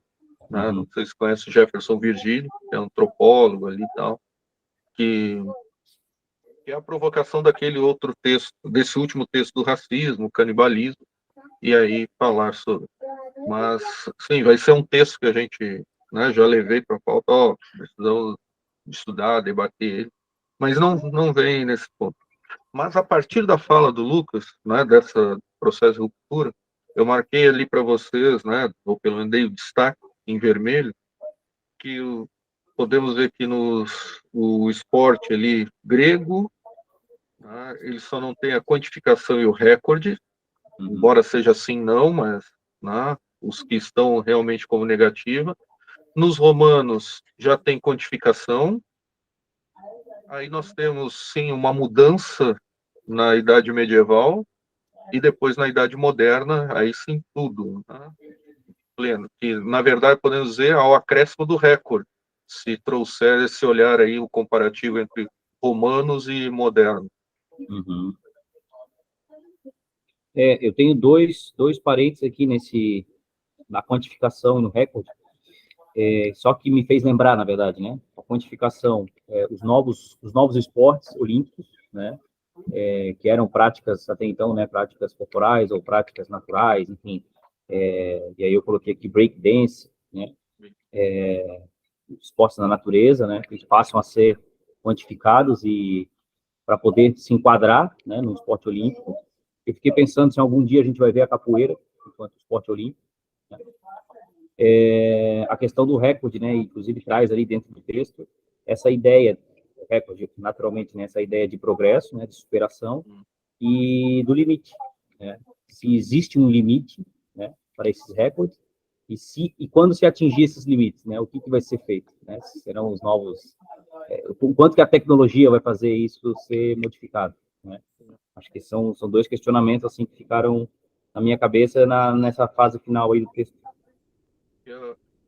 Né? Não sei se conhece o Jefferson Virgílio, que é antropólogo ali e tal, que é a provocação daquele outro texto, desse último texto do racismo, canibalismo, e aí falar sobre. Mas, sim, vai ser um texto que a gente, né, já levei para a pauta, precisamos estudar, debater ele, mas não vem nesse ponto. Mas a partir da fala do Lucas, né, dessa processo de ruptura, eu marquei ali para vocês, né, ou pelo menos dei o destaque em vermelho, que podemos ver que o esporte ali grego, né, ele só não tem a quantificação e o recorde, embora seja assim não, mas, né, os que estão realmente como negativa. Nos romanos já tem quantificação. Aí nós temos sim uma mudança na Idade Medieval e depois na Idade Moderna, aí sim tudo, né? Pleno. Que na verdade podemos dizer ao acréscimo do recorde, se trouxer esse olhar aí o comparativo entre romanos e modernos. Uhum. Eu tenho dois parênteses aqui na quantificação e no recorde, só que me fez lembrar, na verdade, né? A quantificação, os novos esportes olímpicos, né? Que eram práticas até então, né? Práticas corporais ou práticas naturais, enfim. E aí eu coloquei aqui break dance, né? Esportes na natureza, né? Que passam a ser quantificados e para poder se enquadrar, né? No esporte olímpico. Eu fiquei pensando se algum dia a gente vai ver a capoeira enquanto esporte olímpico. Né? A questão do recorde, né? Inclusive traz ali dentro do texto essa ideia, recorde, naturalmente, né? Essa ideia de progresso, né? De superação e do limite. Né? Se existe um limite, né? Para esses recordes e quando se atingir esses limites, né? O que vai ser feito? Né? Serão os novos... o quanto que a tecnologia vai fazer isso ser modificado, né? Acho que são dois questionamentos assim que ficaram na minha cabeça nessa fase final aí do texto.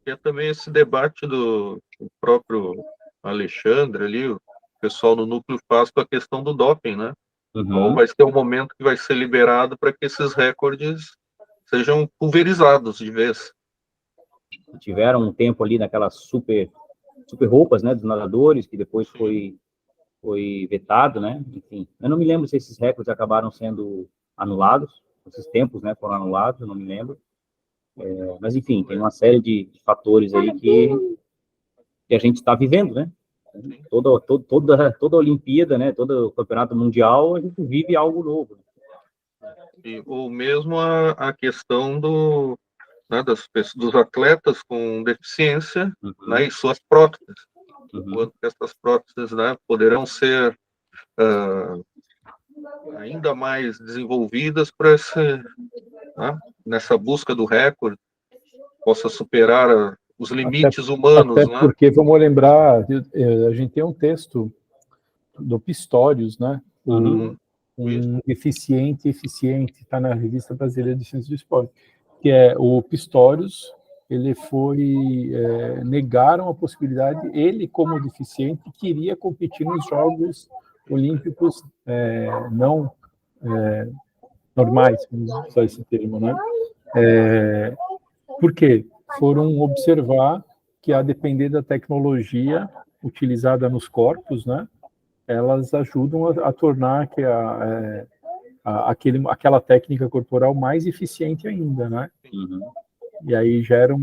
É também esse debate do próprio Alexandre ali, o pessoal no núcleo faz com a questão do doping, né? Então vai ser um momento que vai ser liberado para que esses recordes sejam pulverizados de vez. Tiveram um tempo ali naquelas super roupas, né, dos nadadores, que depois foi vetado, né? Enfim, eu não me lembro se esses recordes acabaram sendo anulados, esses tempos, né, foram anulados, eu não me lembro. Mas, enfim, tem uma série de fatores aí que a gente está vivendo, né? Toda a Olimpíada, né, todo o Campeonato Mundial, a gente vive algo novo. Ou mesmo a questão né, dos atletas com deficiência, né, e suas próteses. Enquanto que essas próteses, né, poderão ser ainda mais desenvolvidas para né, nessa busca do recorde, possa superar os limites humanos. Até porque, vamos lembrar, a gente tem um texto do Pistorius, né? Um deficiente eficiente, está na Revista Brasileira de Ciências do Esporte, que é o Pistorius. Ele foi negaram a possibilidade, ele como deficiente queria competir nos Jogos Olímpicos não normais, vamos usar esse termo, né? Por quê? Foram observar que, a depender da tecnologia utilizada nos corpos, né, elas ajudam a tornar aquela técnica corporal mais eficiente ainda, né? E aí gera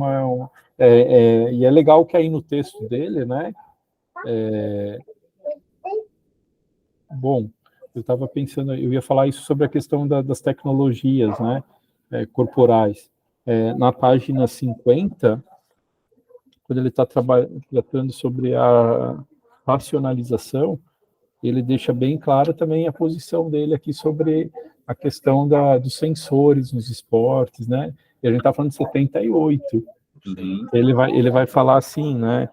e é legal que aí no texto dele, né? Bom, eu estava pensando, eu ia falar isso sobre a questão das tecnologias, né? Corporais. Na página 50, quando ele está tratando sobre a racionalização, ele deixa bem clara também a posição dele aqui sobre a questão dos sensores nos esportes, né? E a gente está falando de 78. Ele vai falar assim, né?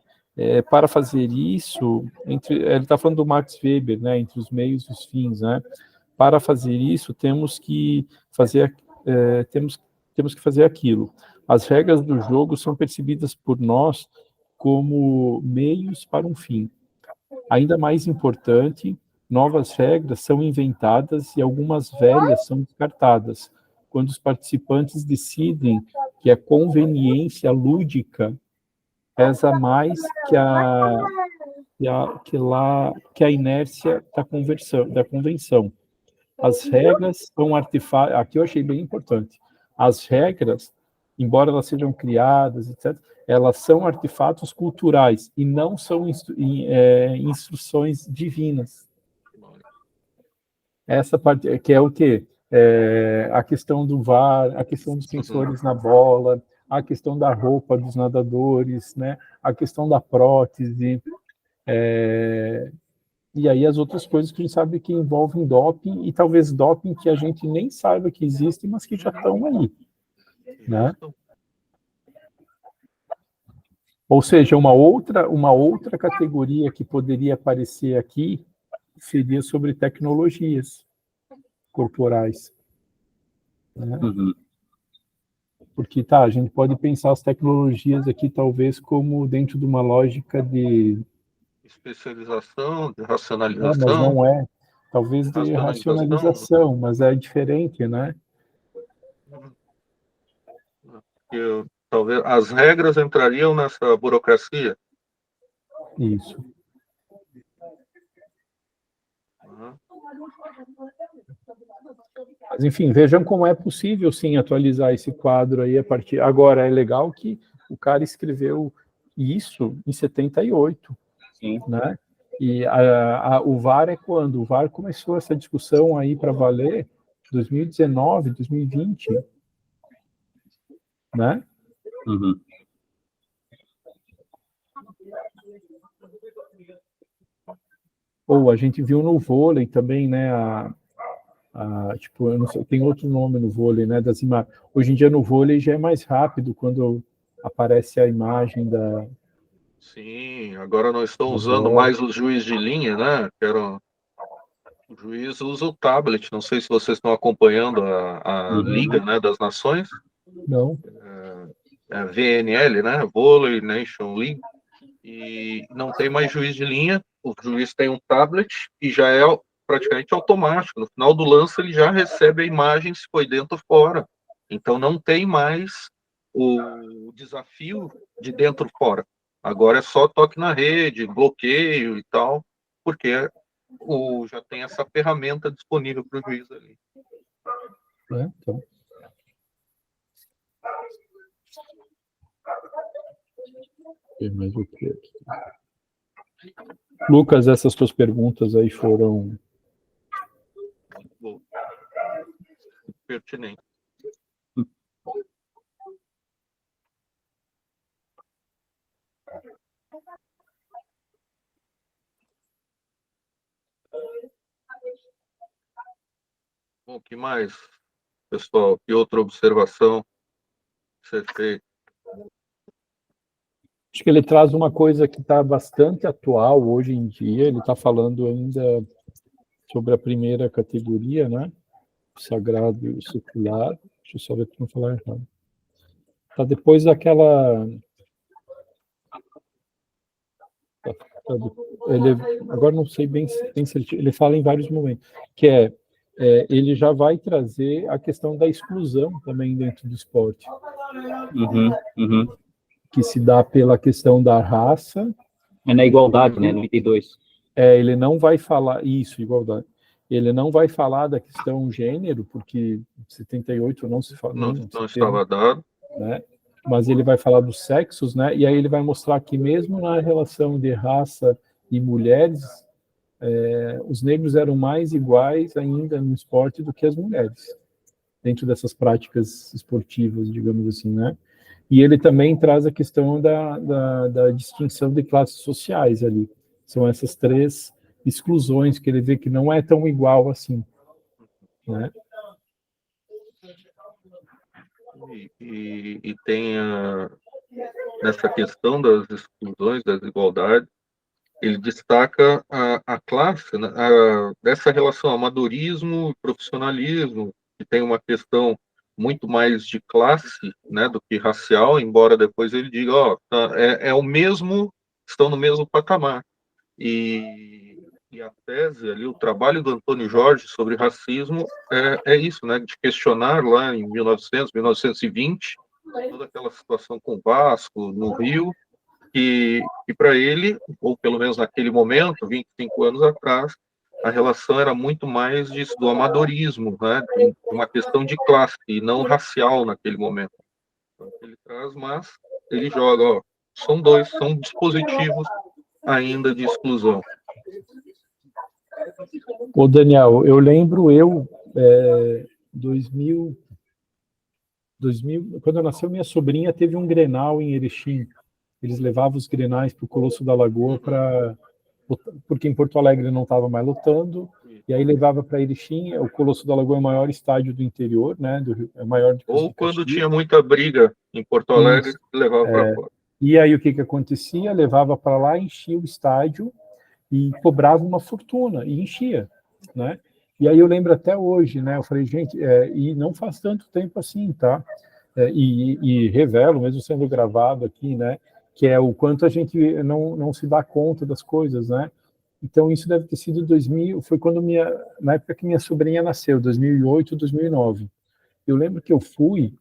Para fazer isso, ele está falando do Max Weber, né? Entre os meios e os fins, né? para fazer isso, temos que fazer aquilo. As regras do jogo são percebidas por nós como meios para um fim. Ainda mais importante, novas regras são inventadas e algumas velhas são descartadas, quando os participantes decidem que a conveniência lúdica pesa mais que a inércia da convenção. As regras são artefatos. Aqui eu achei bem importante. As regras, embora elas sejam criadas, etc., elas são artefatos culturais e não são instruções divinas. Essa parte, que é o quê? A questão do VAR, a questão dos sensores na bola, a questão da roupa dos nadadores, né? A questão da prótese, e aí as outras coisas que a gente sabe que envolvem doping, e talvez doping que a gente nem saiba que existem, mas que já estão aí, né? Ou seja, uma outra categoria que poderia aparecer aqui seria sobre tecnologias corporais, né? Uhum. Porque, a gente pode pensar as tecnologias aqui talvez como dentro de uma lógica de... Especialização, de mas racionalização. não é. Talvez de racionalização, mas é diferente, né? Talvez as regras entrariam nessa burocracia. Isso. Mas, enfim, vejam como é possível, sim, atualizar esse quadro aí a partir... Agora, é legal que o cara escreveu isso em 78, Sim. né? E o VAR é quando? O VAR começou essa discussão aí para valer 2019, 2020, né? Uhum. Ou a gente viu no vôlei também, né? Tipo, eu não sei, tem outro nome no vôlei, né? Hoje em dia no vôlei já é mais rápido quando aparece a imagem da... Sim, agora não estão usando mais os juízes de linha, né? O juiz usa o tablet. Não sei se vocês estão acompanhando a Liga, né, das Nações. Não. É VNL, né? Vôlei Nation League. E não tem mais juiz de linha. O juiz tem um tablet e já é praticamente automático. No final do lance ele já recebe a imagem se foi dentro ou fora. Então não tem mais o desafio de dentro ou fora. Agora é só toque na rede, bloqueio e tal, porque já tem essa ferramenta disponível para o juiz ali. Então. Tem mais o que aqui? Lucas, essas tuas perguntas aí foram... Bom, pertinente. Bom, o que mais, pessoal? Que outra observação você fez? Acho que ele traz uma coisa que está bastante atual hoje em dia. Ele está falando ainda sobre a primeira categoria, né? O sagrado e o secular. Deixa eu só ver para não falar errado. Tá depois daquela... agora não sei bem certinho. Ele fala em vários momentos, que ele já vai trazer a questão da exclusão também dentro do esporte. Que se dá pela questão da raça. É na igualdade, né? 92. Ele não vai falar... Isso, igualdade. Ele não vai falar da questão gênero, porque em 78 não se fala... Não estava dado. Né? Mas ele vai falar dos sexos, né? E aí ele vai mostrar que mesmo na relação de raça e mulheres, os negros eram mais iguais ainda no esporte do que as mulheres, dentro dessas práticas esportivas, digamos assim, né? E ele também traz a questão da distinção de classes sociais ali. São essas três exclusões que ele vê que não é tão igual assim, né? E tem nessa questão das exclusões, das desigualdades, ele destaca a classe, né, dessa relação amadorismo e profissionalismo, que tem uma questão muito mais de classe, né, do que racial, embora depois ele diga, ó, é o mesmo, estão no mesmo patamar. E a tese ali, o trabalho do Antônio Jorge sobre racismo é isso, né, de questionar lá em 1900, 1920, toda aquela situação com o Vasco, no Rio, que para ele, ou pelo menos naquele momento, 25 anos atrás, a relação era muito mais disso, do amadorismo, né, de uma questão de classe, e não racial naquele momento. Então, ele traz, mas ele joga, ó, são dispositivos ainda de exclusão. Ô, Daniel, eu lembro 2000, quando nasceu minha sobrinha, teve um Grenal em Erechim. Eles levavam os Grenais para o Colosso da Lagoa, porque em Porto Alegre não estava mais lotando, e aí levava para Erechim. O Colosso da Lagoa é o maior estádio do interior, né, é maior do que Ou quando tinha muita briga em Porto Alegre, levava para fora. E aí o que acontecia? Levava para lá, enchia o estádio e cobrava uma fortuna, e enchia, né? E aí eu lembro até hoje, né? Eu falei, gente, e não faz tanto tempo assim, tá? E revelo, mesmo sendo gravado aqui, né? Que é o quanto a gente não se dá conta das coisas, né? Então isso deve ter sido 2000, foi quando na época que minha sobrinha nasceu, 2008, 2009. Eu lembro que eu fui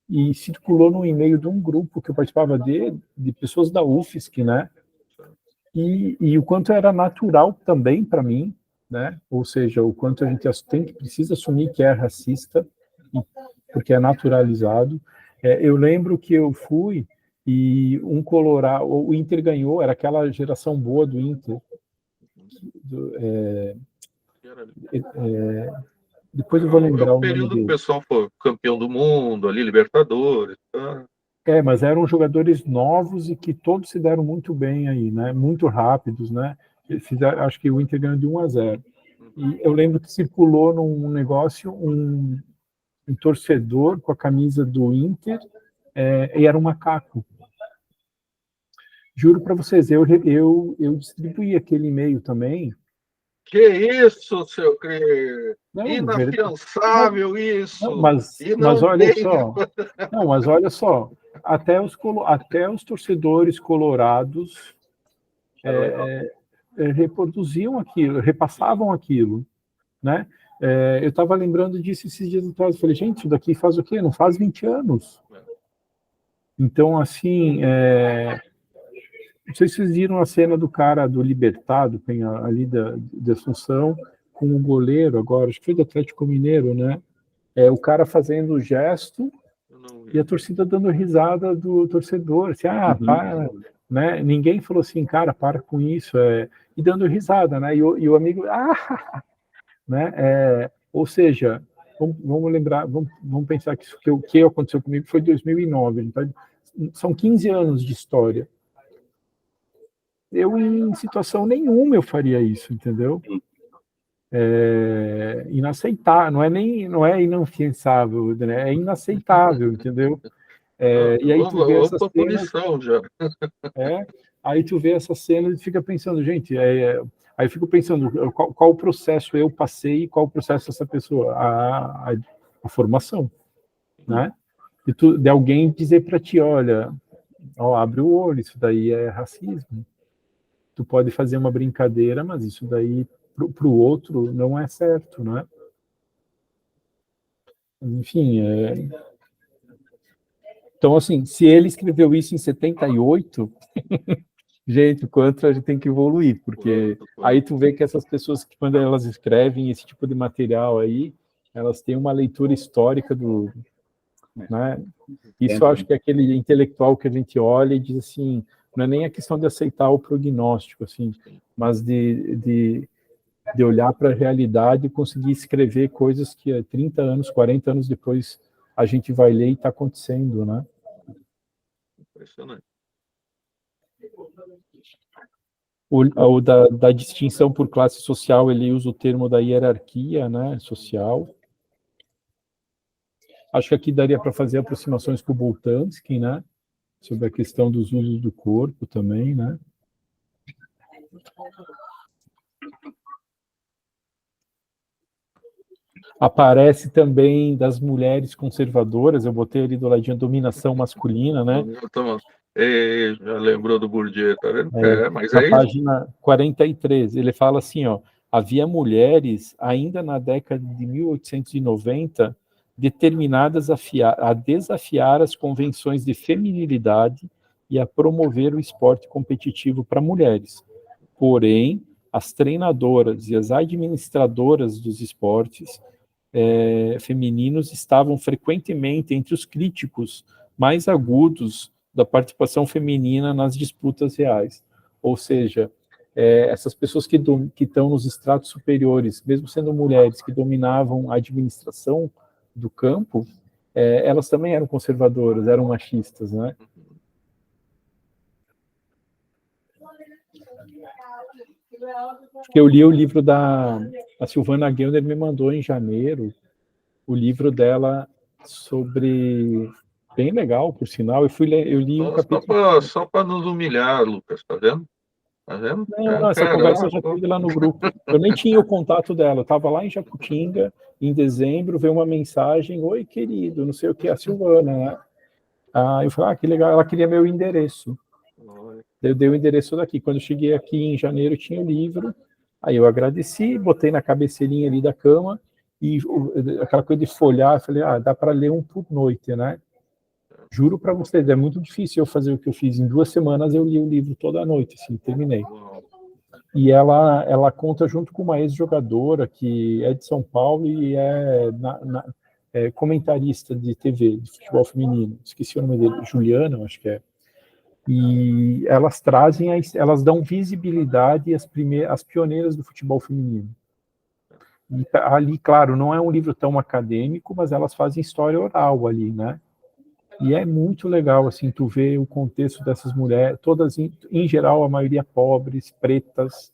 e circulou no e-mail de um grupo que eu participava de pessoas da UFSC, né? E o quanto era natural também para mim, né? Ou seja, o quanto a gente precisa assumir que é racista, porque é naturalizado. Eu lembro que eu fui e um Colorado, o Inter ganhou, era aquela geração boa do Inter. Depois eu vou lembrar o o nome período que o dele. pessoal foi campeão do mundo, ali, Libertadores. Tá? Mas eram jogadores novos e que todos se deram muito bem aí, né? Muito rápidos, né? Acho que o Inter ganhou de 1-0. E eu lembro que circulou num negócio um torcedor com a camisa do Inter e era um macaco. Juro para vocês, eu distribuí aquele e-mail também. Que isso, seu Cris? Inafiançável isso! Mas olha só, mas olha só, até os torcedores colorados reproduziam aquilo, repassavam aquilo, né? Eu estava lembrando disso esses dias atrás. Eu falei, gente, isso daqui faz o quê? Não faz 20 anos. Então, assim, não sei se vocês viram a cena do cara do Libertado, tem ali da Assunção, com o goleiro agora, acho que foi do Atlético Mineiro, né? O cara fazendo o gesto e a torcida dando risada do torcedor. Assim, para, né? Ninguém falou assim, cara, para com isso. E dando risada, né? E o amigo, né? Ou seja, vamos lembrar, vamos pensar que o que aconteceu comigo foi em 2009. Então, são 15 anos de história. Eu, em situação nenhuma, eu faria isso, entendeu? Inaceitável, não é inafiançável, né? É inaceitável, entendeu? E aí tu vê essas cenas, já. Aí tu vê essas cenas e fica pensando, gente, aí eu fico pensando qual o processo eu passei e qual o processo dessa pessoa, a formação, né? De alguém dizer para ti, olha, abre o olho, isso daí é racismo. Tu pode fazer uma brincadeira, mas isso daí para o outro não é certo, né? Enfim, então, assim, se ele escreveu isso em 78, gente, o quanto a gente tem que evoluir, porque aí tu vê que essas pessoas, que quando elas escrevem esse tipo de material aí, elas têm uma leitura histórica né? Isso eu acho que é aquele intelectual que a gente olha e diz assim, não é nem a questão de aceitar o prognóstico, assim, mas de olhar para a realidade e conseguir escrever coisas que 30 anos, 40 anos depois a gente vai ler e está acontecendo, né? Impressionante. O da distinção por classe social, ele usa o termo da hierarquia, né, social. Acho que aqui daria para fazer aproximações com o Boltanski, né, sobre a questão dos usos do corpo também, né. Aparece também das mulheres conservadoras, eu botei ali do ladinho dominação masculina, né? Já lembrou do Bourdieu, tá vendo? Mas na é página 43, ele fala assim, ó, havia mulheres, ainda na década de 1890, determinadas a desafiar as convenções de feminilidade e a promover o esporte competitivo para mulheres. Porém, as treinadoras e as administradoras dos esportes femininos estavam frequentemente entre os críticos mais agudos da participação feminina nas disputas reais. Ou seja, essas pessoas que estão nos estratos superiores, mesmo sendo mulheres que dominavam a administração do campo, elas também eram conservadoras, eram machistas, né? Porque eu li o livro a Silvana Gelner me mandou em janeiro, o livro dela sobre... Bem legal, por sinal. Eu li um capítulo... Só para nos humilhar, Lucas, tá vendo? Tá vendo? Não, essa conversa já teve lá no grupo. Eu nem tinha o contato dela. Eu estava lá em Jacutinga, em dezembro, veio uma mensagem: oi, querido, não sei o que, a Silvana, né? Eu falei, que legal, ela queria meu endereço. Eu dei o endereço daqui. Quando eu cheguei aqui em janeiro, tinha o livro. Aí eu agradeci, botei na cabeceirinha ali da cama, e aquela coisa de folhar, eu falei, dá para ler um por noite, né? Juro para vocês, é muito difícil eu fazer o que eu fiz. Em 2 semanas eu li o livro toda noite, assim, terminei. E ela conta junto com uma ex-jogadora que é de São Paulo e é comentarista de TV, de futebol feminino. Esqueci o nome dele, Juliana, acho que é. E elas elas dão visibilidade às pioneiras do futebol feminino. E ali, claro, não é um livro tão acadêmico, mas elas fazem história oral ali, né? E é muito legal, assim, tu ver o contexto dessas mulheres, todas, em geral, a maioria pobres, pretas,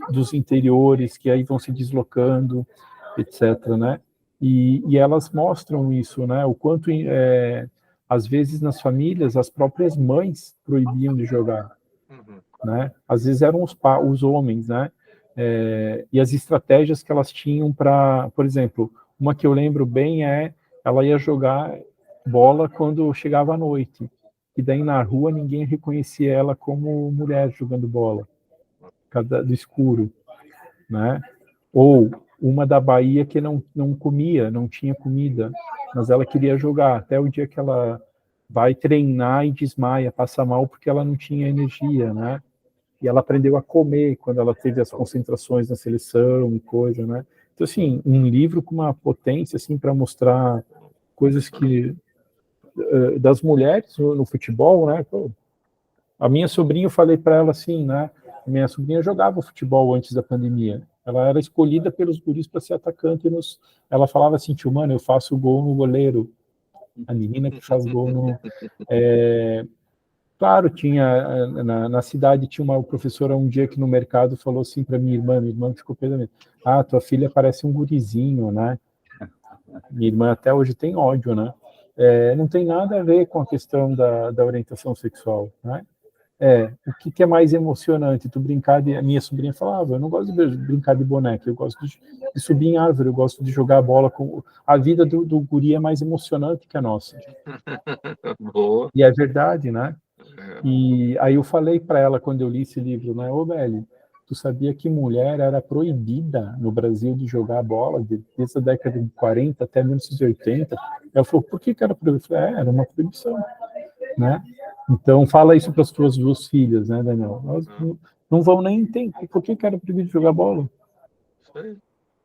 dos interiores, que aí vão se deslocando, etc., né? E elas mostram isso, né? O quanto, às vezes, nas famílias, as próprias mães proibiam de jogar, né? Às vezes eram os homens, né? E as estratégias que elas tinham para, por exemplo, uma que eu lembro bem ela ia jogar bola quando chegava à noite, e daí na rua ninguém reconhecia ela como mulher jogando bola, do escuro, né? Ou uma da Bahia que não comia, não tinha comida, mas ela queria jogar, até o dia que ela vai treinar e desmaia, passa mal porque ela não tinha energia, né? E ela aprendeu a comer quando ela teve as concentrações na seleção e coisa, né? Então, assim, um livro com uma potência, assim, para mostrar coisas das mulheres no futebol, né? Pô, a minha sobrinha, eu falei para ela assim, né? Minha sobrinha jogava futebol antes da pandemia. Ela era escolhida pelos guris para ser atacante. Ela falava assim, tio, mano, eu faço gol no goleiro. A menina que faz gol no... Claro, tinha na cidade tinha uma professora um dia que no mercado falou assim para minha irmã ficou pensando, tua filha parece um gurizinho, né? Minha irmã até hoje tem ódio, né? Não tem nada a ver com a questão da orientação sexual, né? O que é mais emocionante? Tu brincar a minha sobrinha falava, eu não gosto de brincar de boneca, eu gosto de subir em árvore, eu gosto de jogar bola com... A vida do guri é mais emocionante que a nossa. Boa. E é verdade, né? E aí eu falei para ela, quando eu li esse livro, né? Velho, tu sabia que mulher era proibida no Brasil de jogar bola desde a década de 40 até 1980? Ela falou, por que era proibido? Eu falei, era uma proibição, né? Então, fala isso para as tuas 2 filhas, né, Daniel? Elas não vão nem entender por que era proibido jogar bola. Isso aí.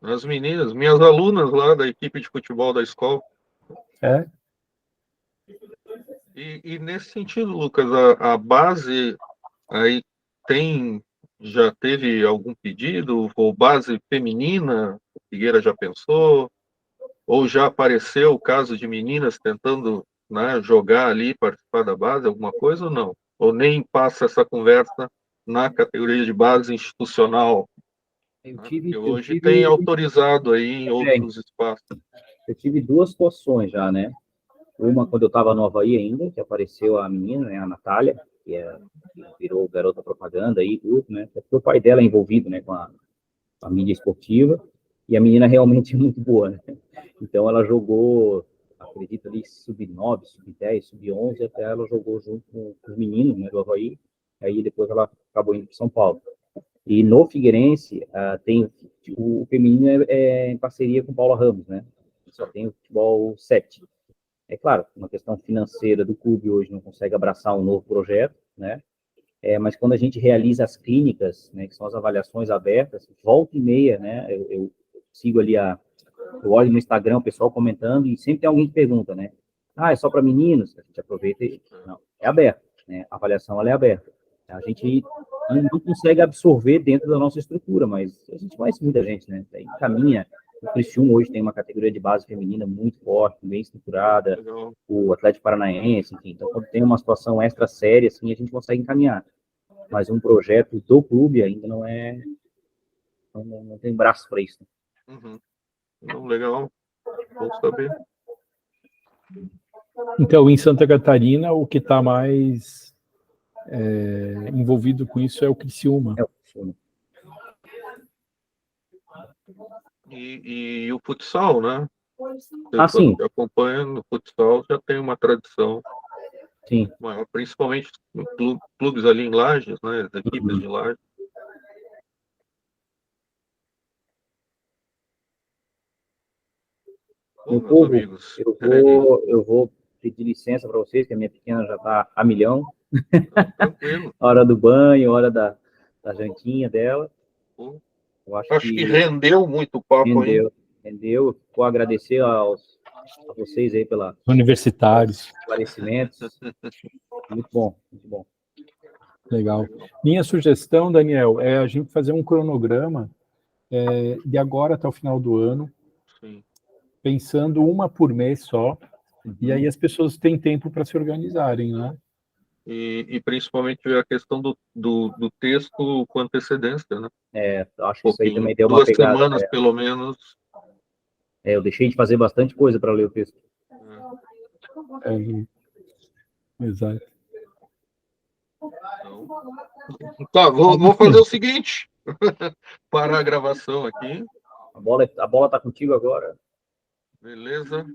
As meninas, minhas alunas lá da equipe de futebol da escola. E nesse sentido, Lucas, a base aí já teve algum pedido, ou base feminina, Figueira já pensou, ou já apareceu o caso de meninas tentando, né, jogar ali, participar da base, alguma coisa ou não? Ou nem passa essa conversa na categoria de base institucional? Porque hoje tem autorizado aí em outros espaços. Eu tive 2 situações já, né? Uma quando eu estava no Havaí ainda, que apareceu a menina, né, a Natália, que virou garota propaganda aí, tudo, né? Porque o pai dela é envolvido, né, com a mídia esportiva, e a menina realmente é muito boa, né? Então ela jogou, acredito ali, sub-9, sub-10, sub-11, até ela jogou junto com os meninos, né, do Avaí, aí depois ela acabou indo para São Paulo. E no Figueirense, tem o feminino em parceria com o Paula Ramos, né? Só tem o futebol 7. É claro, uma questão financeira do clube hoje não consegue abraçar um novo projeto, né? Mas quando a gente realiza as clínicas, né, que são as avaliações abertas, volta e meia, né? Eu sigo ali eu olho no Instagram o pessoal comentando e sempre tem alguém que pergunta, né? É só para meninos? A gente aproveita e... Não, é aberto, né? A avaliação, ela é aberta. A gente não consegue absorver dentro da nossa estrutura, mas a gente conhece muita gente, né? Daí caminha. O Criciúma hoje tem uma categoria de base feminina muito forte, bem estruturada. Legal. O Atlético Paranaense, enfim. Então, quando tem uma situação extra séria, assim, a gente consegue encaminhar. Mas um projeto do clube ainda não tem braço para isso. Uhum. Não, legal. Bom saber. Então, em Santa Catarina, o que está mais envolvido com isso é o Criciúma. É o Criciúma. E o futsal, né? Sim. Que acompanha no futsal já tem uma tradição Sim. maior, principalmente clubes ali em Lages, né? As equipes de Lages. Bom, meus povo, amigos, eu vou pedir licença para vocês, que a minha pequena já está a milhão. Tranquilo. Hora do banho, hora da jantinha dela. Eu acho que rendeu muito o papo aí. Rendeu. Vou agradecer a vocês aí pelos universitários. Esclarecimentos. Muito bom, muito bom. Legal. Minha sugestão, Daniel, é a gente fazer um cronograma de agora até o final do ano, Sim. Pensando uma por mês só, e aí as pessoas têm tempo para se organizarem, né? E principalmente a questão do texto com antecedência, né? Acho que isso aí também deu uma pegada. 2 semanas, pelo menos. Eu deixei de fazer bastante coisa para ler o texto. Exato. Então, tá, vou fazer o seguinte. Parar a gravação aqui. A bola tá contigo agora. Beleza.